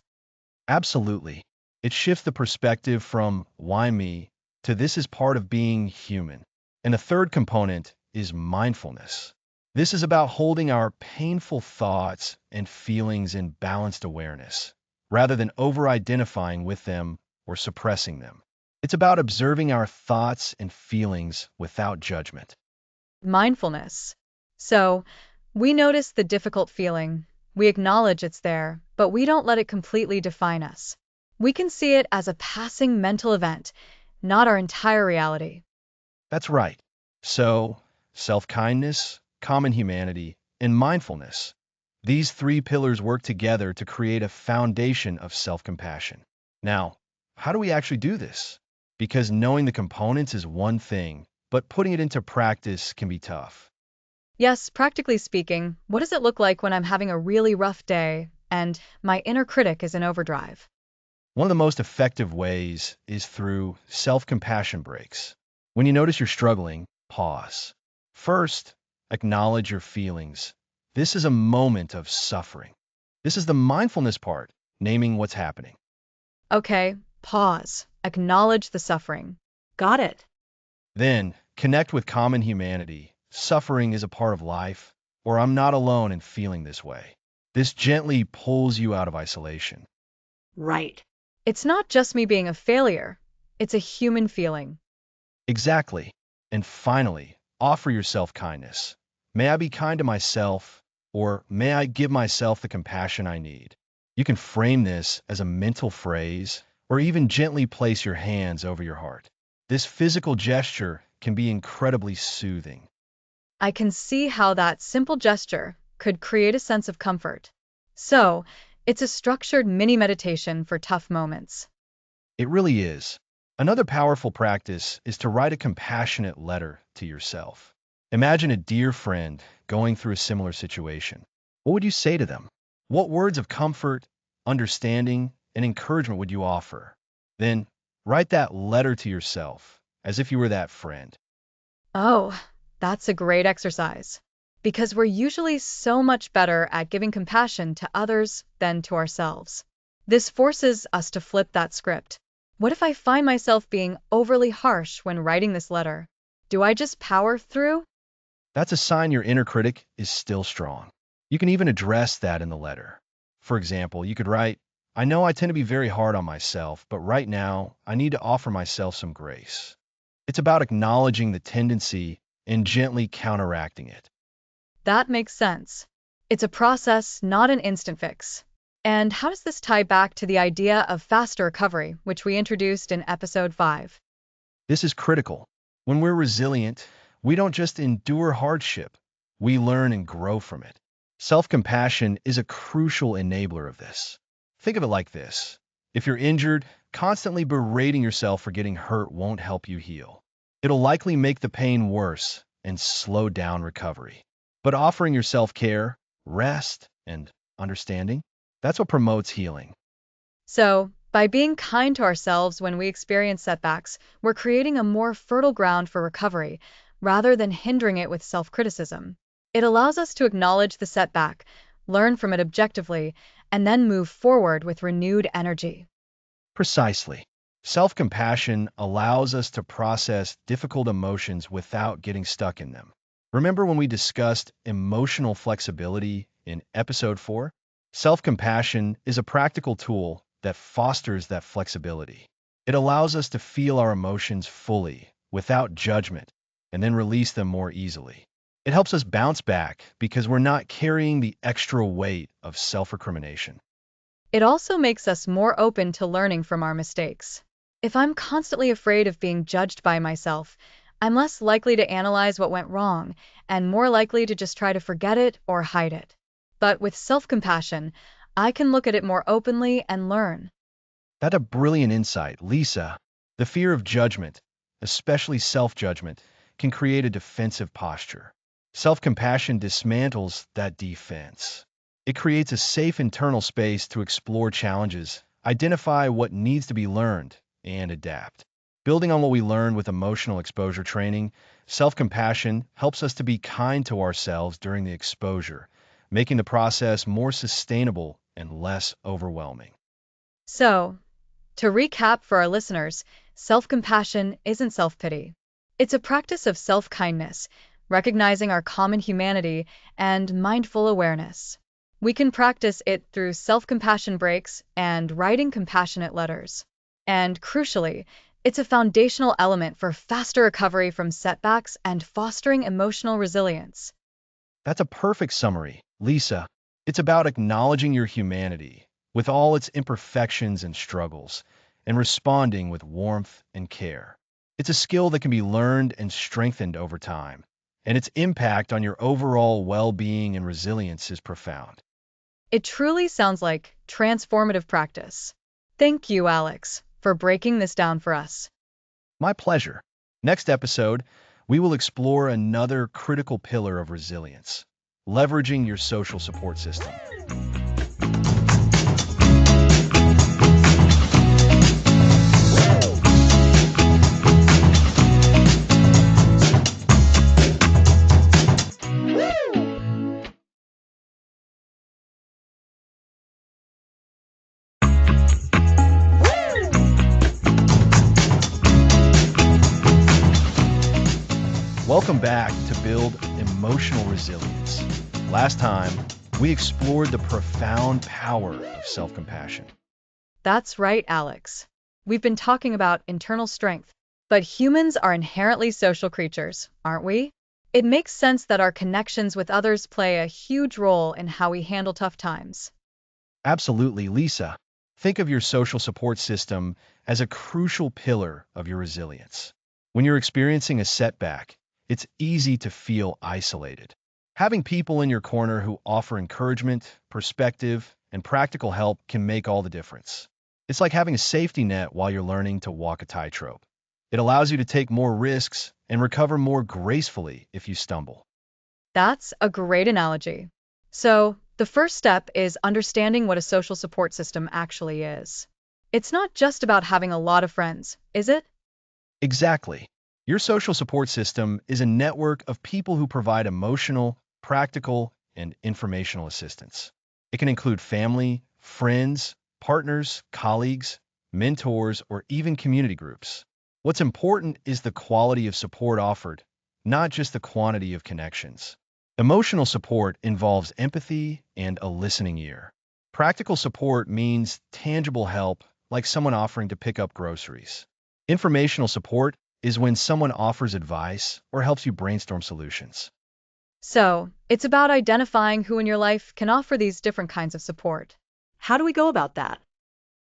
Absolutely. It shifts the perspective from why me to this is part of being human. And the third component is mindfulness. This is about holding our painful thoughts and feelings in balanced awareness, rather than over-identifying with them or suppressing them. It's about observing our thoughts and feelings without judgment. Mindfulness. So, we notice the difficult feeling, we acknowledge it's there, but we don't let it completely define us. We can see it as a passing mental event, not our entire reality. That's right. So, self-kindness, common humanity, and mindfulness. These three pillars work together to create a foundation of self-compassion. Now, how do we actually do this? Because knowing the components is one thing, but putting it into practice can be tough. Yes, practically speaking, what does it look like when I'm having a really rough day and my inner critic is in overdrive? One of the most effective ways is through self-compassion breaks. When you notice you're struggling, pause. First, acknowledge your feelings. This is a moment of suffering. This is the mindfulness part, naming what's happening. Okay, pause. Acknowledge the suffering. Got it. Then, connect with common humanity. Suffering is a part of life, or I'm not alone in feeling this way. This gently pulls you out of isolation. Right. It's not just me being a failure, it's a human feeling. Exactly. And finally, offer yourself kindness. May I be kind to myself, or may I give myself the compassion I need? You can frame this as a mental phrase, or even gently place your hands over your heart. This physical gesture can be incredibly soothing. I can see how that simple gesture could create a sense of comfort. So, it's a structured mini meditation for tough moments. It really is. Another powerful practice is to write a compassionate letter to yourself. Imagine a dear friend going through a similar situation. What would you say to them? What words of comfort, understanding, and encouragement would you offer? Then write that letter to yourself as if you were that friend. Oh, that's a great exercise. Because we're usually so much better at giving compassion to others than to ourselves. This forces us to flip that script. What if I find myself being overly harsh when writing this letter? Do I just power through? That's a sign your inner critic is still strong. You can even address that in the letter. For example, you could write, I know I tend to be very hard on myself, but right now I need to offer myself some grace. It's about acknowledging the tendency and gently counteracting it. That makes sense. It's a process, not an instant fix. And how does this tie back to the idea of faster recovery, which we introduced in episode 5? This is critical. When we're resilient, we don't just endure hardship, we learn and grow from it. Self-compassion is a crucial enabler of this. Think of it like this. If you're injured, constantly berating yourself for getting hurt won't help you heal. It'll likely make the pain worse and slow down recovery. But offering yourself care, rest, and understanding, that's what promotes healing. So, by being kind to ourselves when we experience setbacks, we're creating a more fertile ground for recovery rather than hindering it with self criticism. It allows us to acknowledge the setback, learn from it objectively, and then move forward with renewed energy. Precisely. Self-compassion allows us to process difficult emotions without getting stuck in them. Remember when we discussed emotional flexibility in episode 4? Self-compassion is a practical tool that fosters that flexibility. It allows us to feel our emotions fully, without judgment, and then release them more easily. It helps us bounce back because we're not carrying the extra weight of self-recrimination. It also makes us more open to learning from our mistakes. If I'm constantly afraid of being judged by myself, I'm less likely to analyze what went wrong and more likely to just try to forget it or hide it. But with self compassion, I can look at it more openly and learn. That's a brilliant insight, Lisa. The fear of judgment, especially self-judgment, can create a defensive posture. Self-compassion dismantles that defense. It creates a safe internal space to explore challenges, identify what needs to be learned, and adapt. Building on what we learned with emotional exposure training, self-compassion helps us to be kind to ourselves during the exposure, making the process more sustainable and less overwhelming. So, to recap for our listeners, self compassion isn't self pity. It's a practice of self kindness, recognizing our common humanity and mindful awareness. We can practice it through self compassion breaks and writing compassionate letters. And crucially, it's a foundational element for faster recovery from setbacks and fostering emotional resilience. That's a perfect summary, Lisa. It's about acknowledging your humanity, with all its imperfections and struggles, and responding with warmth and care. It's a skill that can be learned and strengthened over time, and its impact on your overall well-being and resilience is profound. It truly sounds like transformative practice. Thank you, Alex, for breaking this down for us. My pleasure. Next episode, we will explore another critical pillar of resilience, leveraging your social support system. Welcome back to Build Emotional Resilience. Last time, we explored the profound power of self-compassion. That's right, Alex. We've been talking about internal strength, but humans are inherently social creatures, aren't we? It makes sense that our connections with others play a huge role in how we handle tough times. Absolutely, Lisa. Think of your social support system as a crucial pillar of your resilience. When you're experiencing a setback, it's easy to feel isolated. Having people in your corner who offer encouragement, perspective, and practical help can make all the difference. It's like having a safety net while you're learning to walk a tightrope. It allows you to take more risks and recover more gracefully if you stumble. That's a great analogy. So, The first step is understanding what a social support system actually is. It's not just about having a lot of friends, is it? Exactly. Your social support system is a network of people who provide emotional, practical, and informational assistance. It can include family, friends, partners, colleagues, mentors, or even community groups. What's important is the quality of support offered, not just the quantity of connections. Emotional support involves empathy and a listening ear. Practical support means tangible help, like someone offering to pick up groceries. Informational support is when someone offers advice or helps you brainstorm solutions. So, it's about identifying who in your life can offer these different kinds of support. How do we go about that?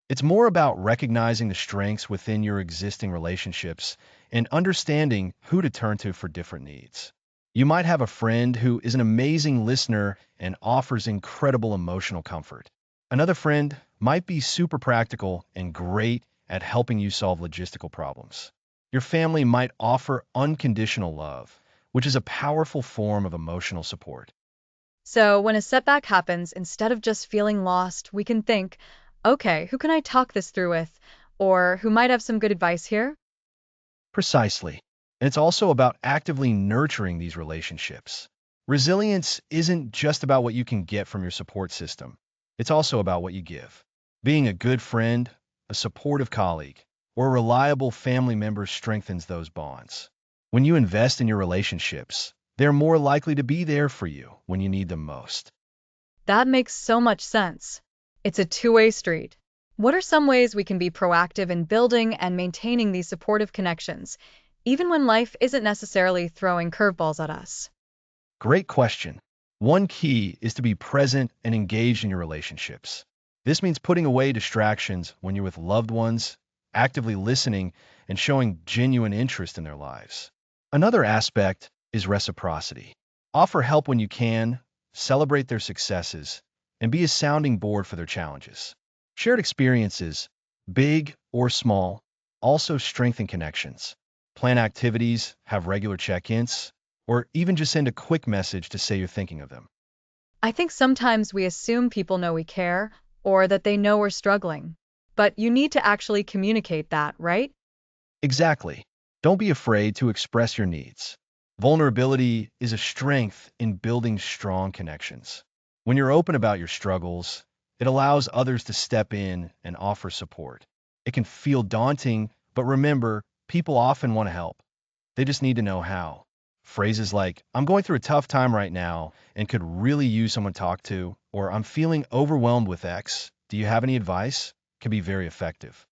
It's more about recognizing the strengths within your existing relationships and understanding who to turn to for different needs. You might have a friend who is an amazing listener and offers incredible emotional comfort. Another friend might be super practical and great at helping you solve logistical problems. Your family might offer unconditional love, which is a powerful form of emotional support. So, when a setback happens, instead of just feeling lost, we can think, okay, who can I talk this through with? Or who might have some good advice here? Precisely. And it's also about actively nurturing these relationships. Resilience isn't just about what you can get from your support system. It's also about what you give. Being a good friend, a supportive colleague, or a reliable family member strengthens those bonds. When you invest in your relationships, they're more likely to be there for you when you need them most. That makes so much sense. It's a two-way street. What are some ways we can be proactive in building and maintaining these supportive connections, even when life isn't necessarily throwing curveballs at us? Great question. One key is to be present and engaged in your relationships. This means putting away distractions when you're with loved ones, actively listening, and showing genuine interest in their lives. Another aspect is reciprocity. Offer help when you can, celebrate their successes, and be a sounding board for their challenges. Shared experiences, big or small, also strengthen connections. Plan activities, have regular check-ins, or even just send a quick message to say you're thinking of them. I think sometimes we assume people know we care or that they know we're struggling. But you need to actually communicate that, right? Exactly. Don't be afraid to express your needs. Vulnerability is a strength in building strong connections. When you're open about your struggles, it allows others to step in and offer support. It can feel daunting, but remember, people often want to help. They just need to know how. Phrases like, I'm going through a tough time right now and could really use someone to talk to, or I'm feeling overwhelmed with X. Do you have any advice? Can be very effective.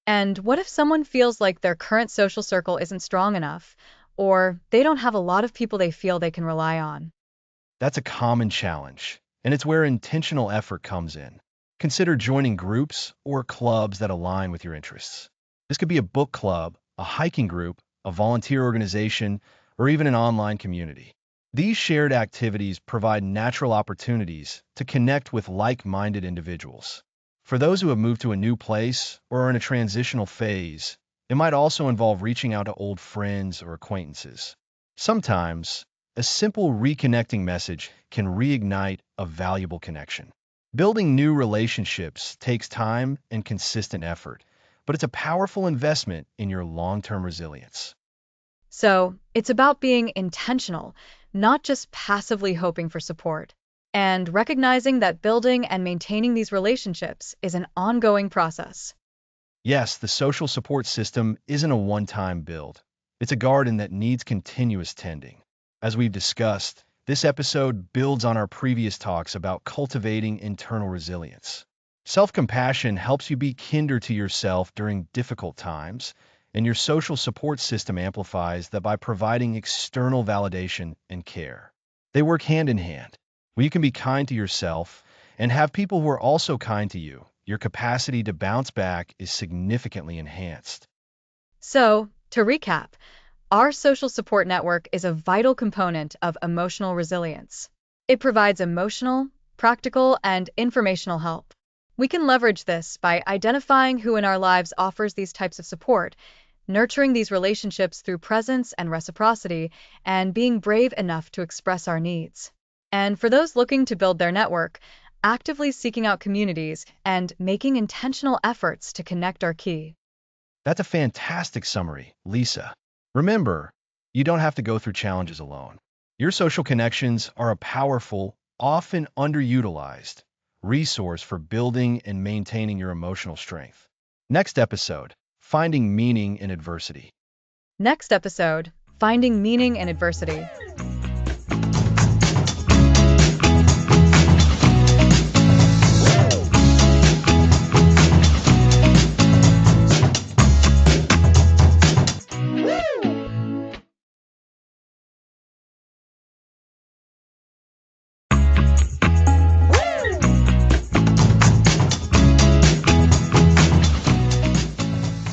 And what if someone feels like their current social circle isn't strong enough, or they don't have a lot of people they feel they can rely on? That's a common challenge, and it's where intentional effort comes in. Consider joining groups or clubs that align with your interests. This could be a book club, a hiking group, a volunteer organization, or even an online community. These shared activities provide natural opportunities to connect with like-minded individuals. For those who have moved to a new place or are in a transitional phase, it might also involve reaching out to old friends or acquaintances. Sometimes, a simple reconnecting message can reignite a valuable connection. Building new relationships takes time and consistent effort, but it's a powerful investment in your long-term resilience. So, it's about being intentional, not just passively hoping for support, and recognizing that building and maintaining these relationships is an ongoing process. Yes, the social support system isn't a one-time build. It's a garden that needs continuous tending. As we've discussed, this episode builds on our previous talks about cultivating internal resilience. Self-compassion helps you be kinder to yourself during difficult times, and your social support system amplifies that by providing external validation and care. They work hand in hand. When you can be kind to yourself and have people who are also kind to you, your capacity to bounce back is significantly enhanced. So, to recap, our social support network is a vital component of emotional resilience. It provides emotional, practical, and informational help. We can leverage this by identifying who in our lives offers these types of support, nurturing these relationships through presence and reciprocity, and being brave enough to express our needs. And for those looking to build their network, actively seeking out communities and making intentional efforts to connect are key. That's a fantastic summary, Lisa. Remember, you don't have to go through challenges alone. Your social connections are a powerful, often underutilized resource for building and maintaining your emotional strength. Next episode, Finding Meaning in Adversity. Next episode, Finding Meaning in Adversity.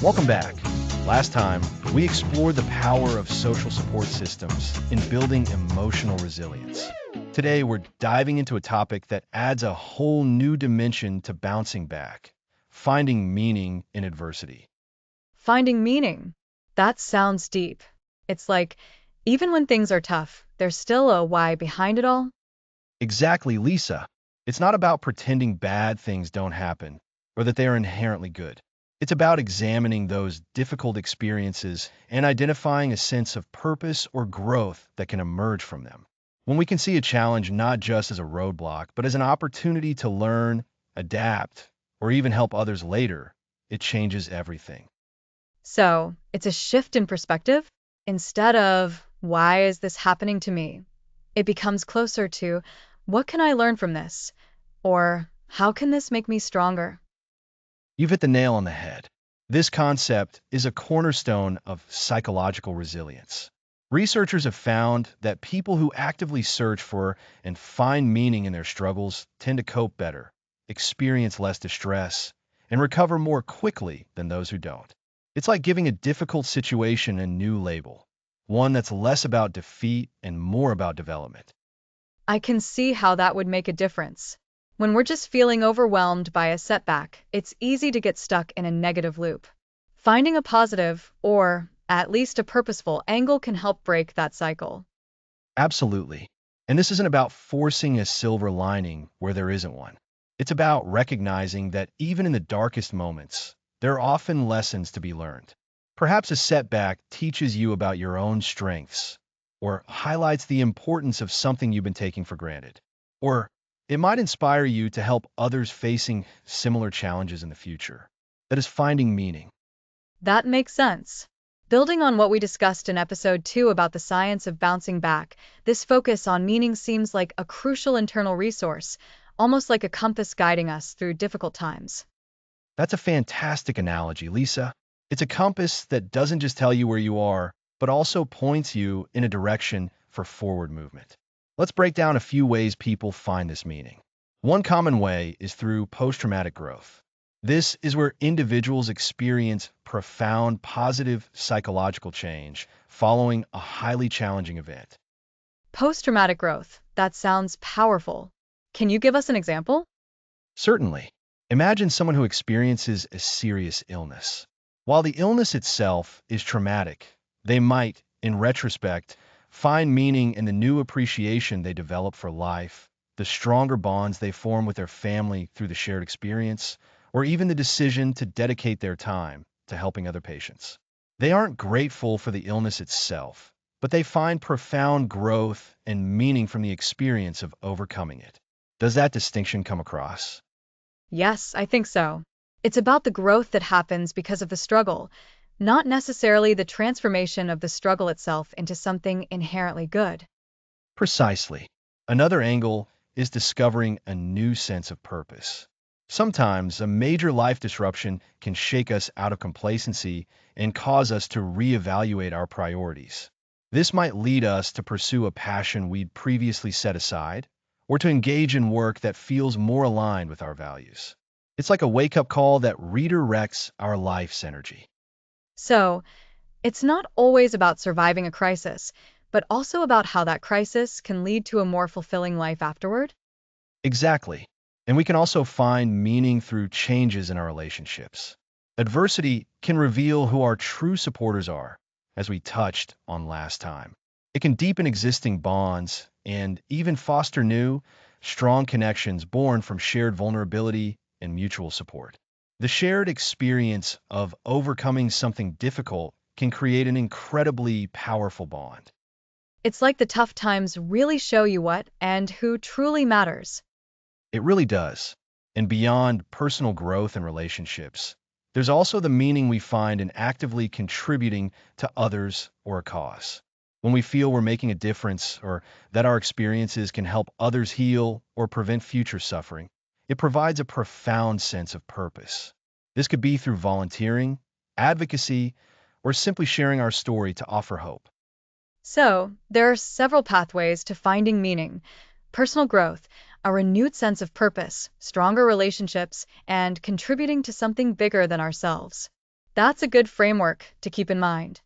Welcome back. Last time, we explored the power of social support systems in building emotional resilience. Today, we're diving into a topic that adds a whole new dimension to bouncing back, finding meaning in adversity. Finding meaning. That sounds deep. It's like, even when things are tough, there's still a why behind it all. Exactly, Lisa. It's not about pretending bad things don't happen or that they are inherently good. It's about examining those difficult experiences and identifying a sense of purpose or growth that can emerge from them. When we can see a challenge not just as a roadblock, but as an opportunity to learn, adapt, or even help others later, it changes everything. So, it's a shift in perspective. Instead of, why is this happening to me? It becomes closer to, what can I learn from this? Or, how can this make me stronger? You've hit the nail on the head. This concept is a cornerstone of psychological resilience. Researchers have found that people who actively search for and find meaning in their struggles tend to cope better, experience less distress, and recover more quickly than those who don't. It's like giving a difficult situation a new label, one that's less about defeat and more about development. I can see how that would make a difference. When we're just feeling overwhelmed by a setback, it's easy to get stuck in a negative loop. Finding a positive, or at least a purposeful angle can help break that cycle. Absolutely. And this isn't about forcing a silver lining where there isn't one. It's about recognizing that even in the darkest moments, there are often lessons to be learned. Perhaps a setback teaches you about your own strengths, or highlights the importance of something you've been taking for granted. Or it might inspire you to help others facing similar challenges in the future. That is finding meaning. That makes sense. Building on what we discussed in episode 2 about the science of bouncing back, this focus on meaning seems like a crucial internal resource, almost like a compass guiding us through difficult times. That's a fantastic analogy, Lisa. It's a compass that doesn't just tell you where you are, but also points you in a direction for forward movement. Let's break down a few ways people find this meaning. One common way is through post-traumatic growth. This is where individuals experience profound positive psychological change following a highly challenging event. Post-traumatic growth, that sounds powerful. Can you give us an example? Certainly, imagine someone who experiences a serious illness. While the illness itself is traumatic, they might, in retrospect, find meaning in the new appreciation they develop for life, the stronger bonds they form with their family through the shared experience, or even the decision to dedicate their time to helping other patients. They aren't grateful for the illness itself, but they find profound growth and meaning from the experience of overcoming it. Does that distinction come across? Yes, I think so. It's about the growth that happens because of the struggle, not necessarily the transformation of the struggle itself into something inherently good. Precisely. Another angle is discovering a new sense of purpose. Sometimes a major life disruption can shake us out of complacency and cause us to reevaluate our priorities. This might lead us to pursue a passion we'd previously set aside, or to engage in work that feels more aligned with our values. It's like a wake-up call that redirects our life's energy. So, it's not always about surviving a crisis, but also about how that crisis can lead to a more fulfilling life afterward. Exactly. And we can also find meaning through changes in our relationships. Adversity can reveal who our true supporters are, as we touched on last time. It can deepen existing bonds and even foster new, strong connections born from shared vulnerability and mutual support. The shared experience of overcoming something difficult can create an incredibly powerful bond. It's like the tough times really show you what and who truly matters. It really does. And beyond personal growth and relationships, there's also the meaning we find in actively contributing to others or a cause. When we feel we're making a difference or that our experiences can help others heal or prevent future suffering, it provides a profound sense of purpose. This could be through volunteering, advocacy, or simply sharing our story to offer hope. So, there are several pathways to finding meaning: personal growth, a renewed sense of purpose, stronger relationships, and contributing to something bigger than ourselves. That's a good framework to keep in mind.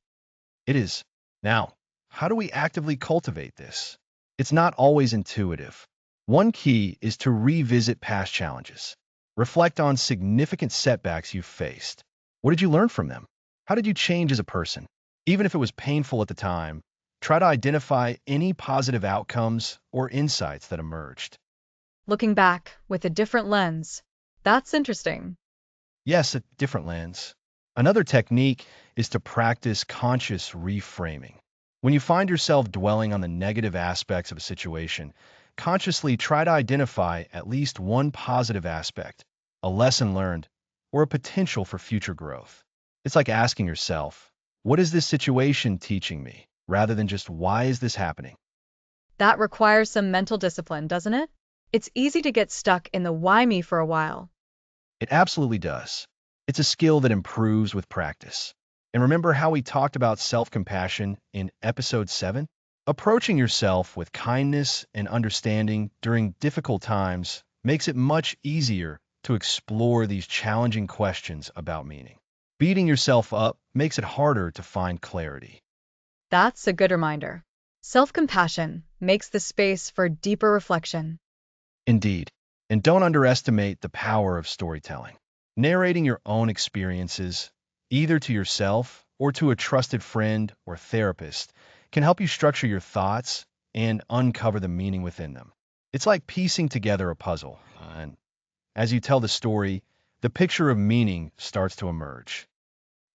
It is. Now, how do we actively cultivate this? It's not always intuitive. One key is to revisit past challenges. Reflect on significant setbacks you've faced. What did you learn from them? How did you change as a person? Even if it was painful at the time, try to identify any positive outcomes or insights that emerged. Looking back with a different lens. That's interesting. Yes, a different lens. Another technique is to practice conscious reframing. When you find yourself dwelling on the negative aspects of a situation, consciously try to identify at least one positive aspect, a lesson learned, or a potential for future growth. It's like asking yourself, what is this situation teaching me? Rather than just, why is this happening? That requires some mental discipline, doesn't it? It's easy to get stuck in the why me for a while. It absolutely does. It's a skill that improves with practice. And remember how we talked about self-compassion in episode 7? Approaching yourself with kindness and understanding during difficult times makes it much easier to explore these challenging questions about meaning. Beating yourself up makes it harder to find clarity. That's a good reminder. Self-compassion makes the space for deeper reflection. Indeed. And don't underestimate the power of storytelling. Narrating your own experiences, either to yourself or to a trusted friend or therapist, can help you structure your thoughts and uncover the meaning within them. It's like piecing together a puzzle, and as you tell the story, the picture of meaning starts to emerge.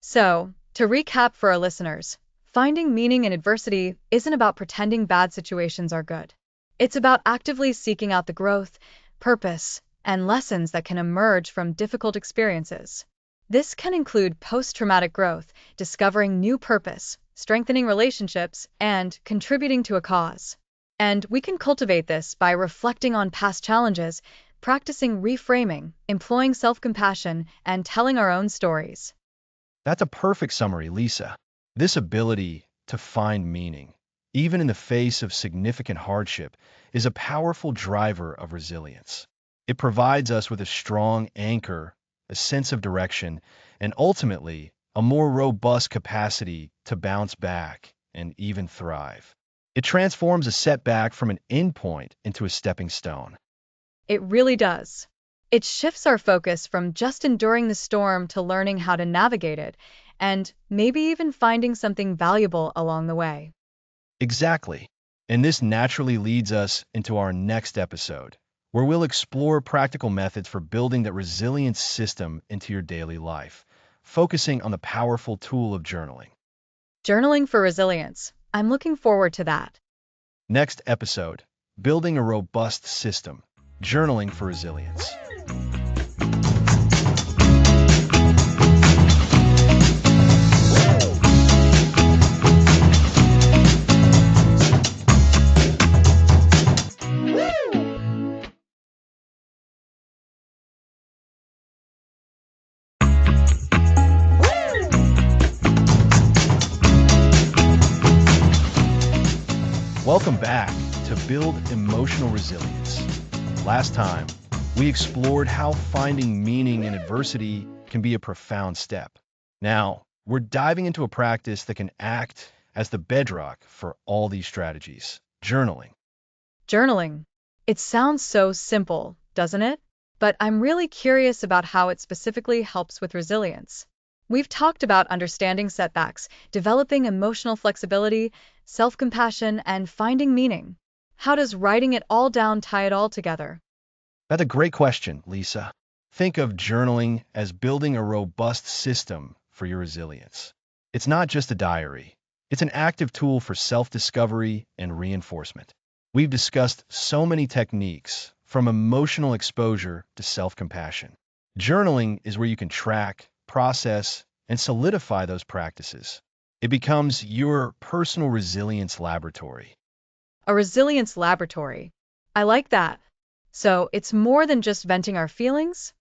So, to recap for our listeners, finding meaning in adversity isn't about pretending bad situations are good. It's about actively seeking out the growth, purpose, and lessons that can emerge from difficult experiences. This can include post-traumatic growth, discovering new purpose, strengthening relationships, and contributing to a cause. And we can cultivate this by reflecting on past challenges, practicing reframing, employing self-compassion, and telling our own stories. That's a perfect summary, Lisa. This ability to find meaning, even in the face of significant hardship, is a powerful driver of resilience. It provides us with a strong anchor, a sense of direction, and ultimately, a more robust capacity to bounce back and even thrive. It transforms a setback from an endpoint into a stepping stone. It really does. It shifts our focus from just enduring the storm to learning how to navigate it, and maybe even finding something valuable along the way. Exactly. And this naturally leads us into our next episode, where we'll explore practical methods for building that resilience system into your daily life, focusing on the powerful tool of journaling. Journaling for resilience. I'm looking forward to that. Next episode, building a robust system, journaling for resilience. Welcome back to Build Emotional Resilience. Last time, we explored how finding meaning in adversity can be a profound step. Now, we're diving into a practice that can act as the bedrock for all these strategies, journaling. Journaling. It sounds so simple, doesn't it? But I'm really curious about how it specifically helps with resilience. We've talked about understanding setbacks, developing emotional flexibility, self-compassion, and finding meaning. How does writing it all down tie it all together? That's a great question, Lisa. Think of journaling as building a robust system for your resilience. It's not just a diary, it's an active tool for self discovery and reinforcement. We've discussed so many techniques, from emotional exposure to self compassion. Journaling is where you can track, process, and solidify those practices. It becomes your personal resilience laboratory. A resilience laboratory. I like that. So it's more than just venting our feelings?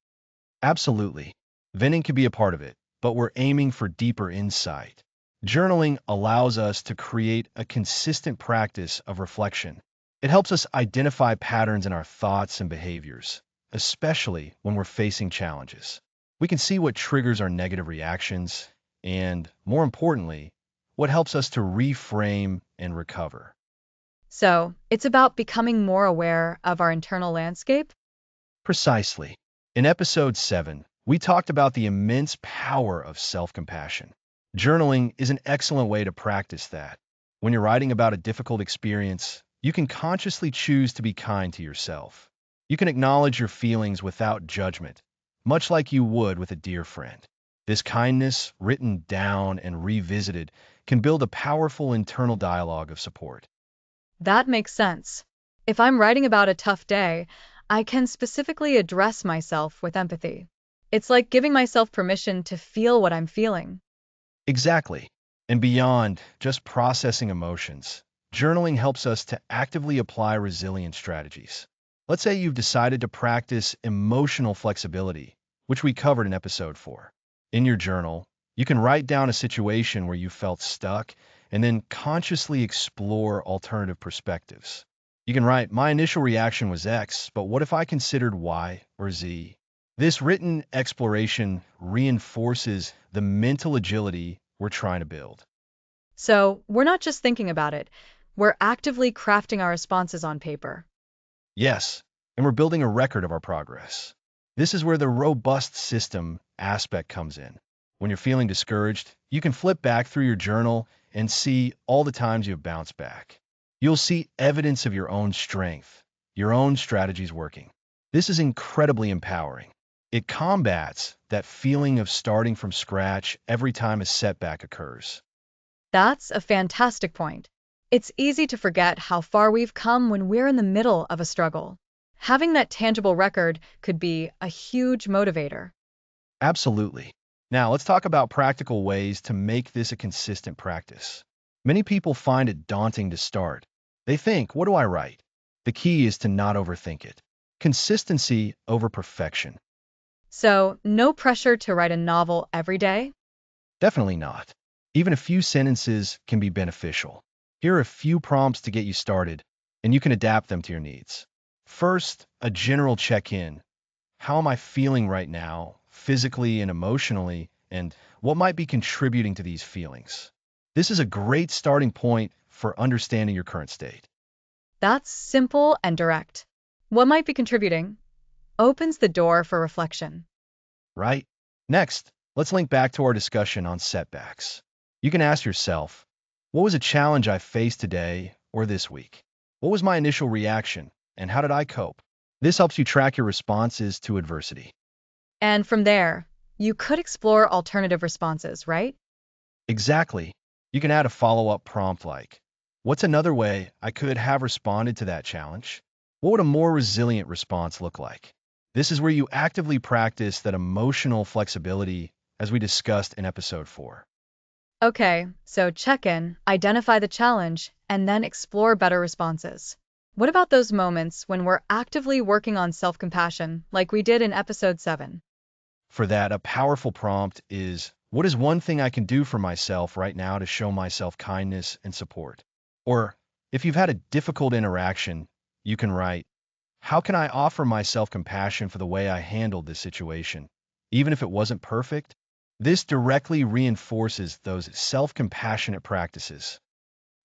Absolutely. Venting can be a part of it, but we're aiming for deeper insight. Journaling allows us to create a consistent practice of reflection. It helps us identify patterns in our thoughts and behaviors, especially when we're facing challenges. We can see what triggers our negative reactions and, more importantly, what helps us to reframe and recover. So it's about becoming more aware of our internal landscape? Precisely. In episode 7, we talked about the immense power of self compassion. Journaling is an excellent way to practice that. When you're writing about a difficult experience, you can consciously choose to be kind to yourself. You can acknowledge your feelings without judgment, much like you would with a dear friend. This kindness, written down and revisited, can build a powerful internal dialogue of support. That makes sense. If I'm writing about a tough day, I can specifically address myself with empathy. It's like giving myself permission to feel what I'm feeling. Exactly. And beyond just processing emotions, journaling helps us to actively apply resilience strategies. Let's say you've decided to practice emotional flexibility, which we covered in episode 4. In your journal, you can write down a situation where you felt stuck and then consciously explore alternative perspectives. You can write, my initial reaction was X, but what if I considered Y or Z? This written exploration reinforces the mental agility we're trying to build. So we're not just thinking about it, we're actively crafting our responses on paper. Yes, and we're building a record of our progress. This is where the robust system aspect comes in. When you're feeling discouraged, you can flip back through your journal and see all the times you've bounced back. You'll see evidence of your own strength, your own strategies working. This is incredibly empowering. It combats that feeling of starting from scratch every time a setback occurs. That's a fantastic point. It's easy to forget how far we've come when we're in the middle of a struggle. Having that tangible record could be a huge motivator. Absolutely. Now, let's talk about practical ways to make this a consistent practice. Many people find it daunting to start. They think, what do I write? The key is to not overthink it. Consistency over perfection. So, no pressure to write a novel every day? Definitely not. Even a few sentences can be beneficial. Here are a few prompts to get you started, and you can adapt them to your needs. First, a general check-in. How am I feeling right now, physically and emotionally, and what might be contributing to these feelings? This is a great starting point for understanding your current state, That's simple and direct. What might be contributing? Opens the door for reflection. right? Next, let's link back to our discussion on setbacks. You can ask yourself, what was a challenge I faced today or this week? What was my initial reaction, and how did I cope? This helps you track your responses to adversity. And from there, you could explore alternative responses, right? Exactly. You can add a follow-up prompt like, what's another way I could have responded to that challenge? What would a more resilient response look like? This is where you actively practice that emotional flexibility as we discussed in episode 4. Okay, so check in, identify the challenge, and then explore better responses. What about those moments when we're actively working on self compassion, like we did in episode 7? For that, a powerful prompt is, what is one thing I can do for myself right now to show myself kindness and support? Or, if you've had a difficult interaction, you can write, how can I offer myself compassion for the way I handled this situation, even if it wasn't perfect? This directly reinforces those self-compassionate practices.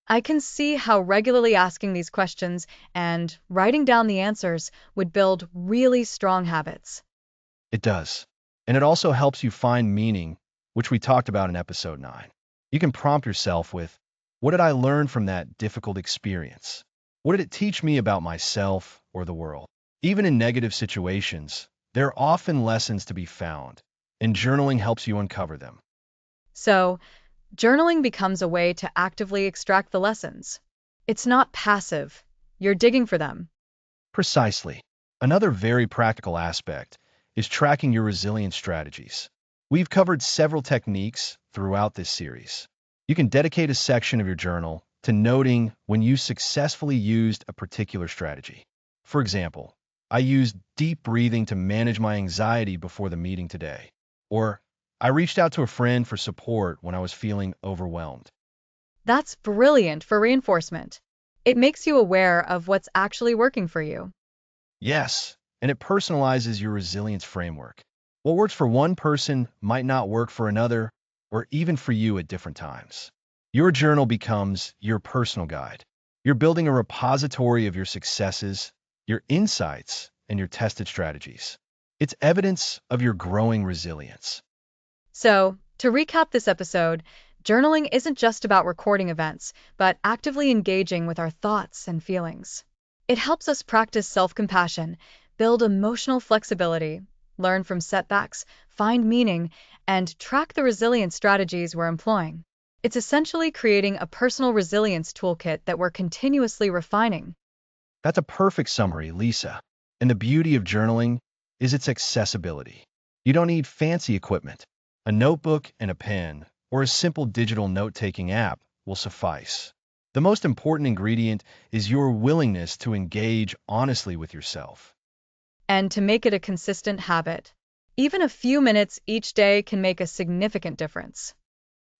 I can see how regularly asking these questions and writing down the answers would build really strong habits. It does. And it also helps you find meaning, which we talked about in episode 9. You can prompt yourself with, what did I learn from that difficult experience? What did it teach me about myself or the world? Even in negative situations, there are often lessons to be found, and journaling helps you uncover them. So, journaling becomes a way to actively extract the lessons. It's not passive, you're digging for them. Precisely. Another very practical aspect is tracking your resilience strategies. We've covered several techniques throughout this series. You can dedicate a section of your journal to noting when you successfully used a particular strategy. For example, I used deep breathing to manage my anxiety before the meeting today. Or, I reached out to a friend for support when I was feeling overwhelmed. That's brilliant for reinforcement. It makes you aware of what's actually working for you. Yes, and it personalizes your resilience framework. What works for one person might not work for another, or even for you at different times. Your journal becomes your personal guide. You're building a repository of your successes, your insights, and your tested strategies. It's evidence of your growing resilience. So, to recap this episode, journaling isn't just about recording events, but actively engaging with our thoughts and feelings. It helps us practice self compassion, build emotional flexibility, learn from setbacks, find meaning, and track the resilience strategies we're employing. It's essentially creating a personal resilience toolkit that we're continuously refining. That's a perfect summary, Lisa. And the beauty of journaling is its accessibility. You don't need fancy equipment. A notebook and a pen, or a simple digital note-taking app will suffice. The most important ingredient is your willingness to engage honestly with yourself. And to make it a consistent habit, even a few minutes each day can make a significant difference.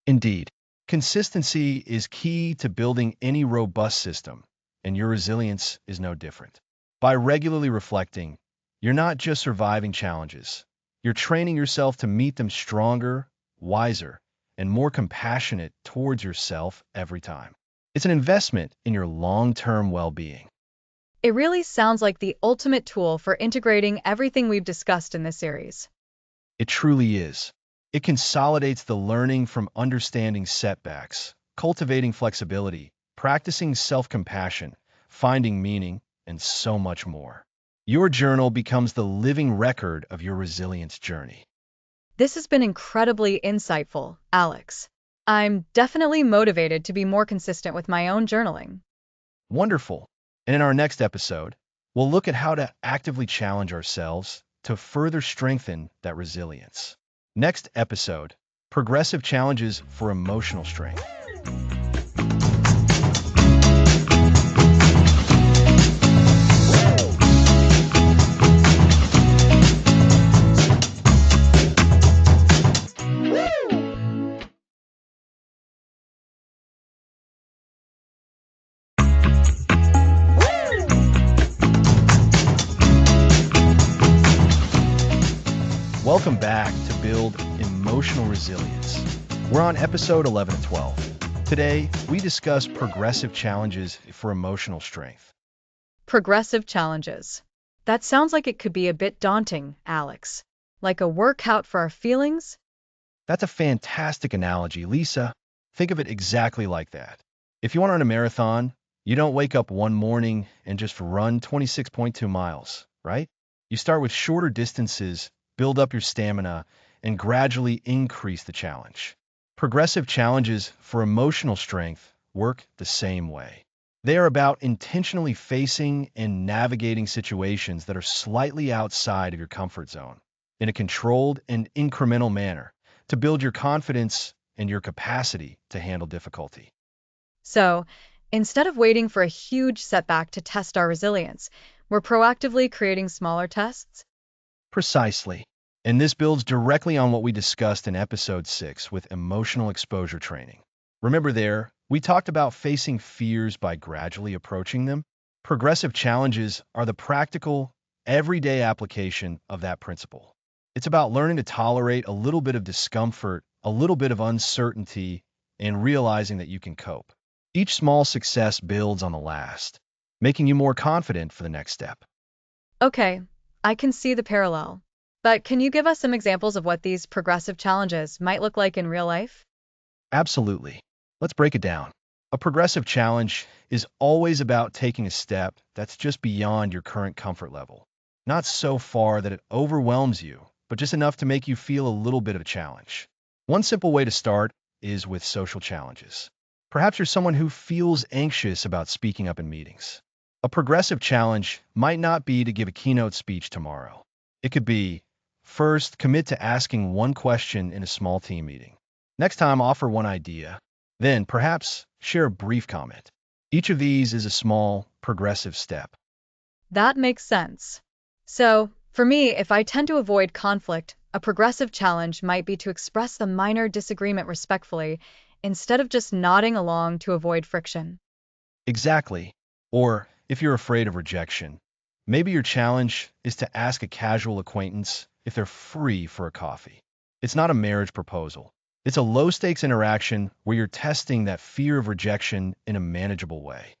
Indeed, consistency is key to building any robust system, and your resilience is no different. By regularly reflecting, you're not just surviving challenges, you're training yourself to meet them stronger, wiser, and more compassionate towards yourself every time. It's an investment in your long-term well-being. It really sounds like the ultimate tool for integrating everything we've discussed in this series. It truly is. It consolidates the learning from understanding setbacks, cultivating flexibility, practicing self-compassion, finding meaning, and so much more. Your journal becomes the living record of your resilience journey. This has been incredibly insightful, Alex. I'm definitely motivated to be more consistent with my own journaling. Wonderful. And in our next episode, we'll look at how to actively challenge ourselves to further strengthen that resilience. Next episode, progressive challenges for emotional strength. Welcome back to Build Emotional Resilience. We're on episode 11 and 12. Today, we discuss progressive challenges for emotional strength. Progressive challenges. That sounds like it could be a bit daunting, Alex. Like a workout for our feelings? That's a fantastic analogy, Lisa. Think of it exactly like that. If you want to run a marathon, you don't wake up one morning and just run 26.2 miles, right? You start with shorter distances, build up your stamina, and gradually increase the challenge. Progressive challenges for emotional strength work the same way. They are about intentionally facing and navigating situations that are slightly outside of your comfort zone in a controlled and incremental manner to build your confidence and your capacity to handle difficulty. So, instead of waiting for a huge setback to test our resilience, we're proactively creating smaller tests? Precisely. And this builds directly on what we discussed in episode 6 with emotional exposure training. Remember there, we talked about facing fears by gradually approaching them? Progressive challenges are the practical, everyday application of that principle. It's about learning to tolerate a little bit of discomfort, a little bit of uncertainty, and realizing that you can cope. Each small success builds on the last, making you more confident for the next step. Okay, I can see the parallel. But can you give us some examples of what these progressive challenges might look like in real life? Absolutely. Let's break it down. A progressive challenge is always about taking a step that's just beyond your current comfort level. Not so far that it overwhelms you, but just enough to make you feel a little bit of a challenge. One simple way to start is with social challenges. Perhaps you're someone who feels anxious about speaking up in meetings. A progressive challenge might not be to give a keynote speech tomorrow. It could be, first, commit to asking one question in a small team meeting. Next time, offer one idea. Then, perhaps, share a brief comment. Each of these is a small, progressive step. That makes sense. So, for me, if I tend to avoid conflict, a progressive challenge might be to express the minor disagreement respectfully instead of just nodding along to avoid friction. Exactly. Or, if you're afraid of rejection, maybe your challenge is to ask a casual acquaintance if they're free for a coffee. It's not a marriage proposal. It's a low-stakes interaction where you're testing that fear of rejection in a manageable way.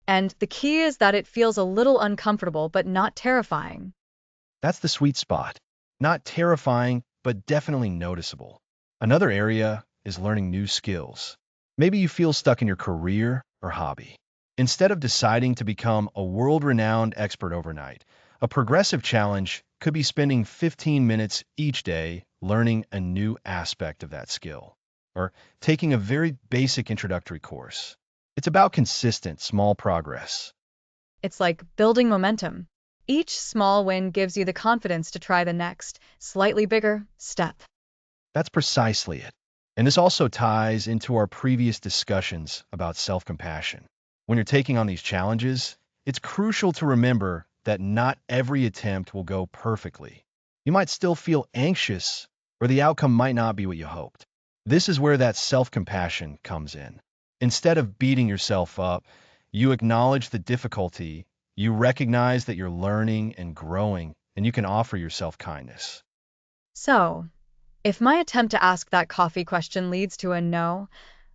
And the key is that it feels a little uncomfortable but not terrifying. That's the sweet spot. Not terrifying, but definitely noticeable. Another area is learning new skills. Maybe you feel stuck in your career or hobby. Instead of deciding to become a world-renowned expert overnight, a progressive challenge could be spending 15 minutes each day learning a new aspect of that skill, or taking a very basic introductory course. It's about consistent, small progress. It's like building momentum. Each small win gives you the confidence to try the next, slightly bigger, step. That's precisely it. And this also ties into our previous discussions about self-compassion. When you're taking on these challenges, it's crucial to remember that not every attempt will go perfectly. You might still feel anxious, or the outcome might not be what you hoped. This is where that self-compassion comes in. Instead of beating yourself up, you acknowledge the difficulty, you recognize that you're learning and growing, and you can offer yourself kindness. So, if my attempt to ask that coffee question leads to a no,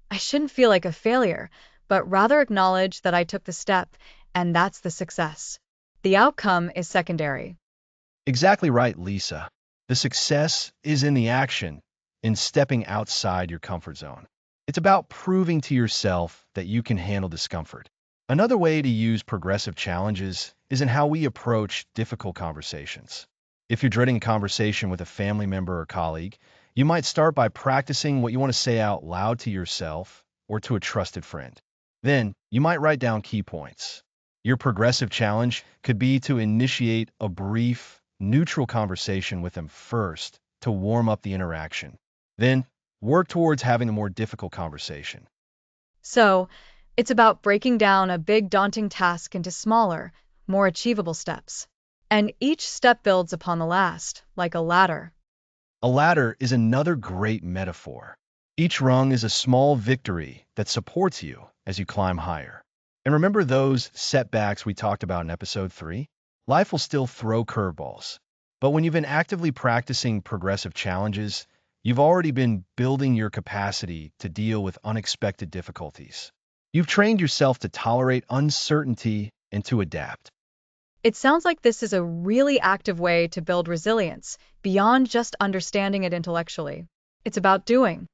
I shouldn't feel like a failure, but rather acknowledge that I took the step, and that's the success. The outcome is secondary. Exactly right, Lisa. The success is in the action, in stepping outside your comfort zone. It's about proving to yourself that you can handle discomfort. Another way to use progressive challenges is in how we approach difficult conversations. If you're dreading a conversation with a family member or colleague, you might start by practicing what you want to say out loud to yourself or to a trusted friend. Then, you might write down key points. Your progressive challenge could be to initiate a brief, neutral conversation with them first to warm up the interaction. Then, work towards having a more difficult conversation. So, it's about breaking down a big, daunting task into smaller, more achievable steps. And each step builds upon the last, like a ladder. A ladder is another great metaphor. Each rung is a small victory that supports you as you climb higher. And remember those setbacks we talked about in episode 3? Life will still throw curveballs. But when you've been actively practicing progressive challenges, you've already been building your capacity to deal with unexpected difficulties. You've trained yourself to tolerate uncertainty and to adapt. It sounds like this is a really active way to build resilience, beyond just understanding it intellectually. It's about doing.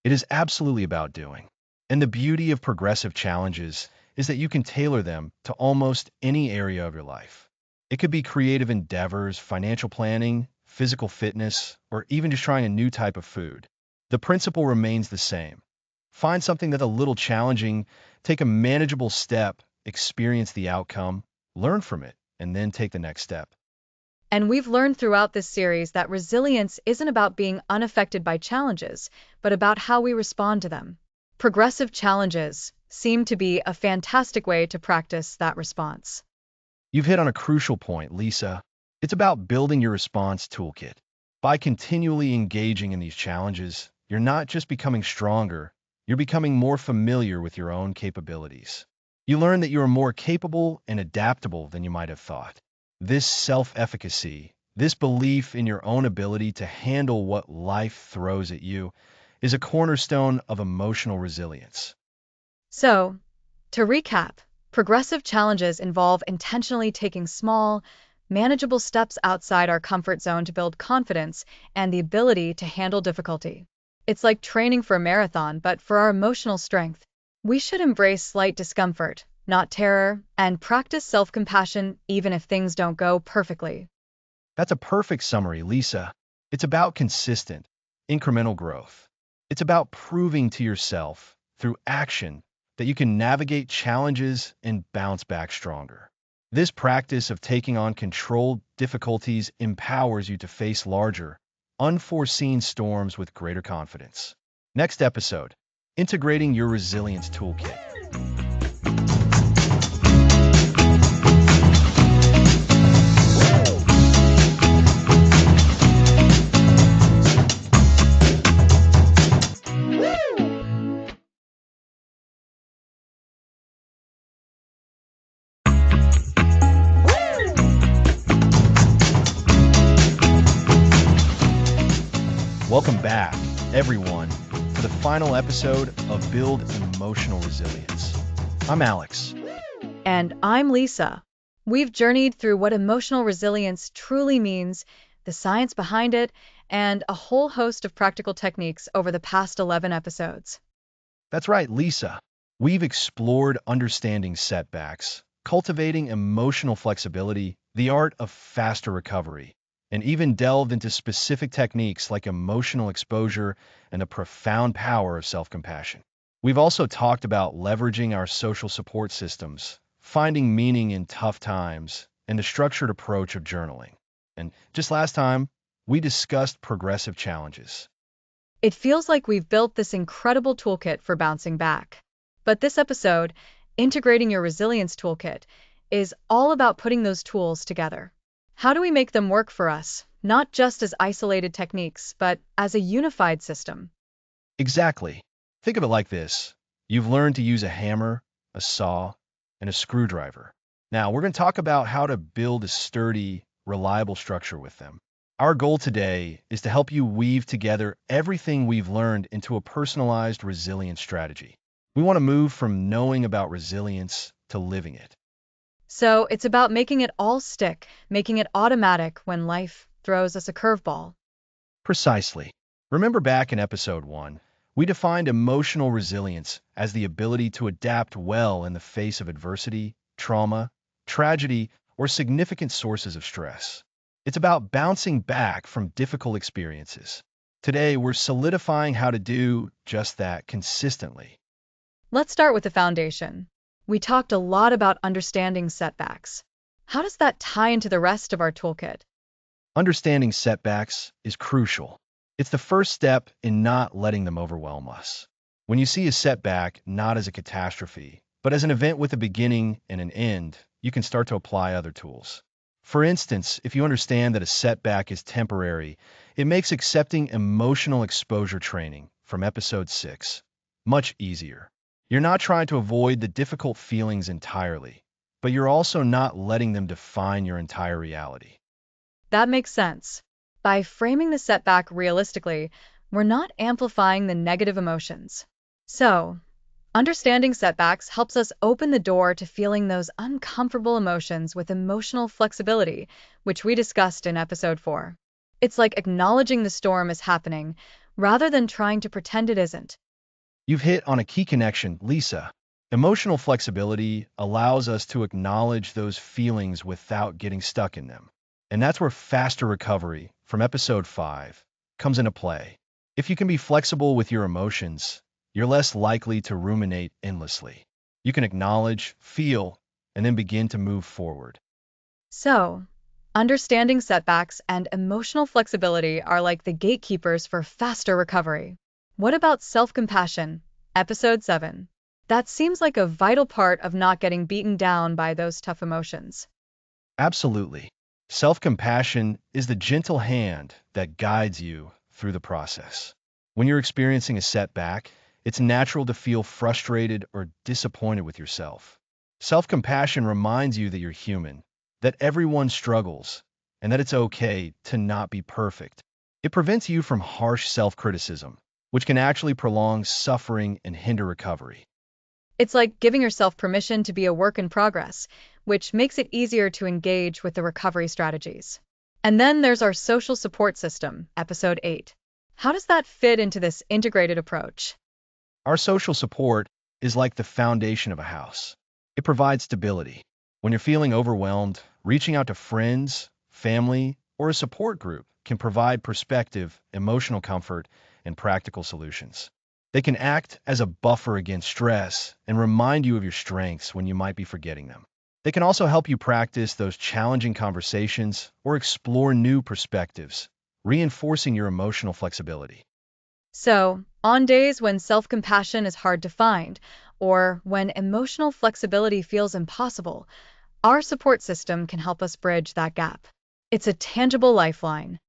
It is absolutely about doing. And the beauty of progressive challenges is that you can tailor them to almost any area of your life. It could be creative endeavors, financial planning, physical fitness, or even just trying a new type of food. The principle remains the same. Find something that's a little challenging, take a manageable step, experience the outcome, learn from it, and then take the next step. And we've learned throughout this series that resilience isn't about being unaffected by challenges, but about how we respond to them. Progressive challenges seem to be a fantastic way to practice that response. You've hit on a crucial point, Lisa. It's about building your response toolkit. By continually engaging in these challenges, you're not just becoming stronger, you're becoming more familiar with your own capabilities. You learn that you are more capable and adaptable than you might have thought. This self-efficacy, this belief in your own ability to handle what life throws at you, is a cornerstone of emotional resilience. So, to recap, progressive challenges involve intentionally taking small, manageable steps outside our comfort zone to build confidence and the ability to handle difficulty. It's like training for a marathon, but for our emotional strength. We should embrace slight discomfort, not terror, and practice self-compassion even if things don't go perfectly. That's a perfect summary, Lisa. It's about consistent, incremental growth. It's about proving to yourself through action that you can navigate challenges and bounce back stronger. This practice of taking on controlled difficulties empowers you to face larger, unforeseen storms with greater confidence. Next episode, integrating your resilience toolkit. Welcome back, everyone, to the final episode of Build Emotional Resilience. I'm Alex. And I'm Lisa. We've journeyed through what emotional resilience truly means, the science behind it, and a whole host of practical techniques over the past 11 episodes. That's right, Lisa. We've explored understanding setbacks, cultivating emotional flexibility, the art of faster recovery, and even delved into specific techniques like emotional exposure and the profound power of self-compassion. We've also talked about leveraging our social support systems, finding meaning in tough times, and the structured approach of journaling. And just last time, we discussed progressive challenges. It feels like we've built this incredible toolkit for bouncing back. But this episode, Integrating Your Resilience Toolkit, is all about putting those tools together. How do we make them work for us, not just as isolated techniques, but as a unified system? Exactly. Think of it like this. You've learned to use a hammer, a saw, and a screwdriver. Now, we're going to talk about how to build a sturdy, reliable structure with them. Our goal today is to help you weave together everything we've learned into a personalized resilience strategy. We want to move from knowing about resilience to living it. So it's about making it all stick, making it automatic when life throws us a curveball. Precisely. Remember back in episode 1, we defined emotional resilience as the ability to adapt well in the face of adversity, trauma, tragedy, or significant sources of stress. It's about bouncing back from difficult experiences. Today, we're solidifying how to do just that consistently. Let's start with the foundation. We talked a lot about understanding setbacks. How does that tie into the rest of our toolkit? Understanding setbacks is crucial. It's the first step in not letting them overwhelm us. When you see a setback not as a catastrophe, but as an event with a beginning and an end, you can start to apply other tools. For instance, if you understand that a setback is temporary, it makes accepting emotional exposure training from episode 6 much easier. You're not trying to avoid the difficult feelings entirely, but you're also not letting them define your entire reality. That makes sense. By framing the setback realistically, we're not amplifying the negative emotions. So, understanding setbacks helps us open the door to feeling those uncomfortable emotions with emotional flexibility, which we discussed in episode 4. It's like acknowledging the storm is happening, rather than trying to pretend it isn't. You've hit on a key connection, Lisa. Emotional flexibility allows us to acknowledge those feelings without getting stuck in them. And that's where faster recovery from episode 5 comes into play. If you can be flexible with your emotions, you're less likely to ruminate endlessly. You can acknowledge, feel, and then begin to move forward. So, understanding setbacks and emotional flexibility are like the gatekeepers for faster recovery. What about self-compassion? Episode 7. That seems like a vital part of not getting beaten down by those tough emotions. Absolutely. Self-compassion is the gentle hand that guides you through the process. When you're experiencing a setback, it's natural to feel frustrated or disappointed with yourself. Self-compassion reminds you that you're human, that everyone struggles, and that it's okay to not be perfect. It prevents you from harsh self-criticism, which can actually prolong suffering and hinder recovery. It's like giving yourself permission to be a work in progress, which makes it easier to engage with the recovery strategies. And then there's our social support system, episode 8. How does that fit into this integrated approach? Our social support is like the foundation of a house. It provides stability. When you're feeling overwhelmed, reaching out to friends, family, or a support group can provide perspective, emotional comfort, and practical solutions. They can act as a buffer against stress and remind you of your strengths when you might be forgetting them. They can also help you practice those challenging conversations or explore new perspectives, reinforcing your emotional flexibility. So, on days when self compassion is hard to find, or when emotional flexibility feels impossible, our support system can help us bridge that gap. It's a tangible lifeline.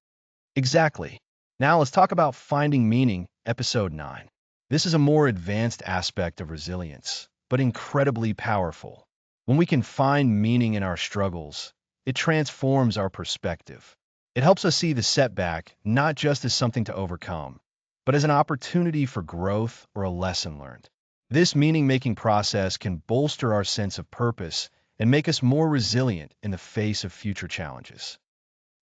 Exactly. Now let's talk about finding meaning, episode 9. This is a more advanced aspect of resilience, but incredibly powerful. When we can find meaning in our struggles, it transforms our perspective. It helps us see the setback not just as something to overcome, but as an opportunity for growth or a lesson learned. This meaning-making process can bolster our sense of purpose and make us more resilient in the face of future challenges.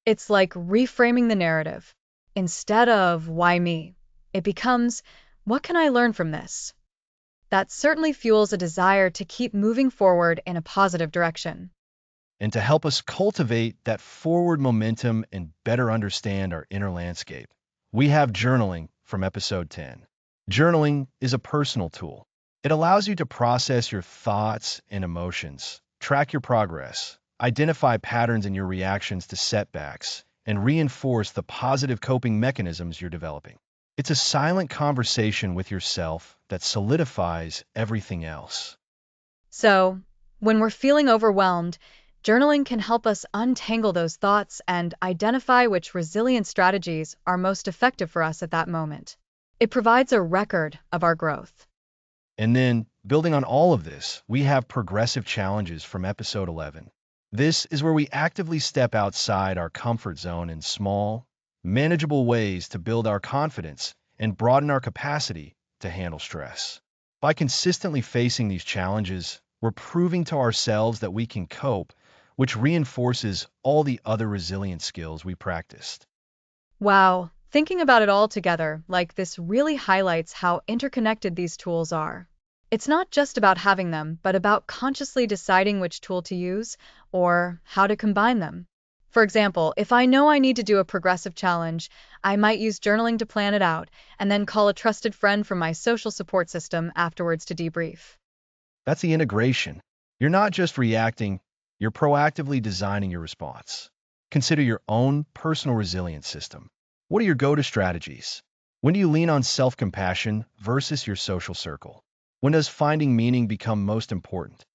It's like reframing the narrative. Instead of, why me? It becomes, what can I learn from this? That certainly fuels a desire to keep moving forward in a positive direction. And to help us cultivate that forward momentum and better understand our inner landscape, we have journaling from episode 10. Journaling is a personal tool. It allows you to process your thoughts and emotions, track your progress, identify patterns in your reactions to setbacks, and reinforce the positive coping mechanisms you're developing. It's a silent conversation with yourself that solidifies everything else. So, when we're feeling overwhelmed, journaling can help us untangle those thoughts and identify which resilience strategies are most effective for us at that moment. It provides a record of our growth. And then, building on all of this, we have progressive challenges from episode 11. This is where we actively step outside our comfort zone in small, manageable ways to build our confidence and broaden our capacity to handle stress. By consistently facing these challenges, we're proving to ourselves that we can cope, which reinforces all the other resilience skills we practiced. Wow, thinking about it all together like this really highlights how interconnected these tools are. It's not just about having them, but about consciously deciding which tool to use or how to combine them. For example, if I know I need to do a progressive challenge, I might use journaling to plan it out and then call a trusted friend from my social support system afterwards to debrief. That's the integration. You're not just reacting, you're proactively designing your response. Consider your own personal resilience system. What are your go-to strategies? When do you lean on self-compassion versus your social circle? When does finding meaning become most important?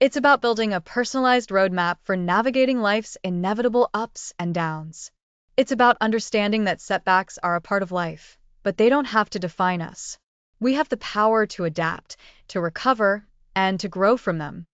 It's about building a personalized roadmap for navigating life's inevitable ups and downs. It's about understanding that setbacks are a part of life, but they don't have to define us. We have the power to adapt, to recover, and to grow from them.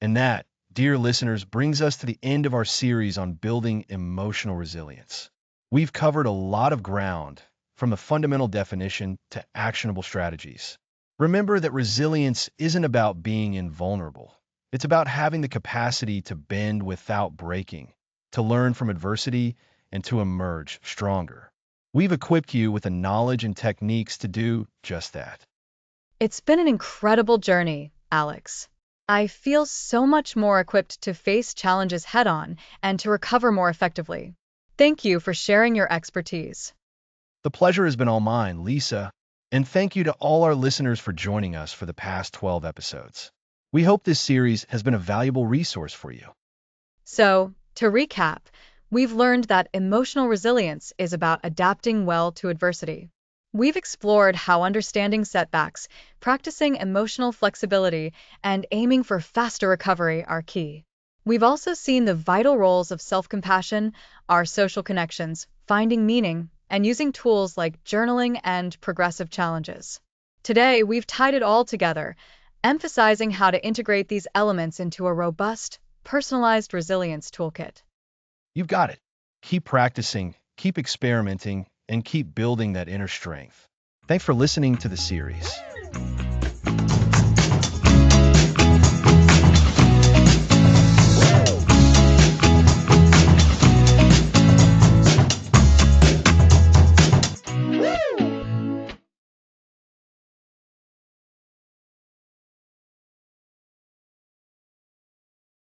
And that, dear listeners, brings us to the end of our series on building emotional resilience. We've covered a lot of ground, from the fundamental definition to actionable strategies. Remember that resilience isn't about being invulnerable. It's about having the capacity to bend without breaking, to learn from adversity, and to emerge stronger. We've equipped you with the knowledge and techniques to do just that. It's been an incredible journey, Alex. I feel so much more equipped to face challenges head on and to recover more effectively. Thank you for sharing your expertise. The pleasure has been all mine, Lisa, and thank you to all our listeners for joining us for the past 12 episodes. We hope this series has been a valuable resource for you. So, to recap, we've learned that emotional resilience is about adapting well to adversity. We've explored how understanding setbacks, practicing emotional flexibility, and aiming for faster recovery are key. We've also seen the vital roles of self-compassion, our social connections, finding meaning, and using tools like journaling and progressive challenges. Today, we've tied it all together, emphasizing how to integrate these elements into a robust, personalized resilience toolkit. You've got it. Keep practicing, keep experimenting, and keep building that inner strength. Thanks for listening to the series.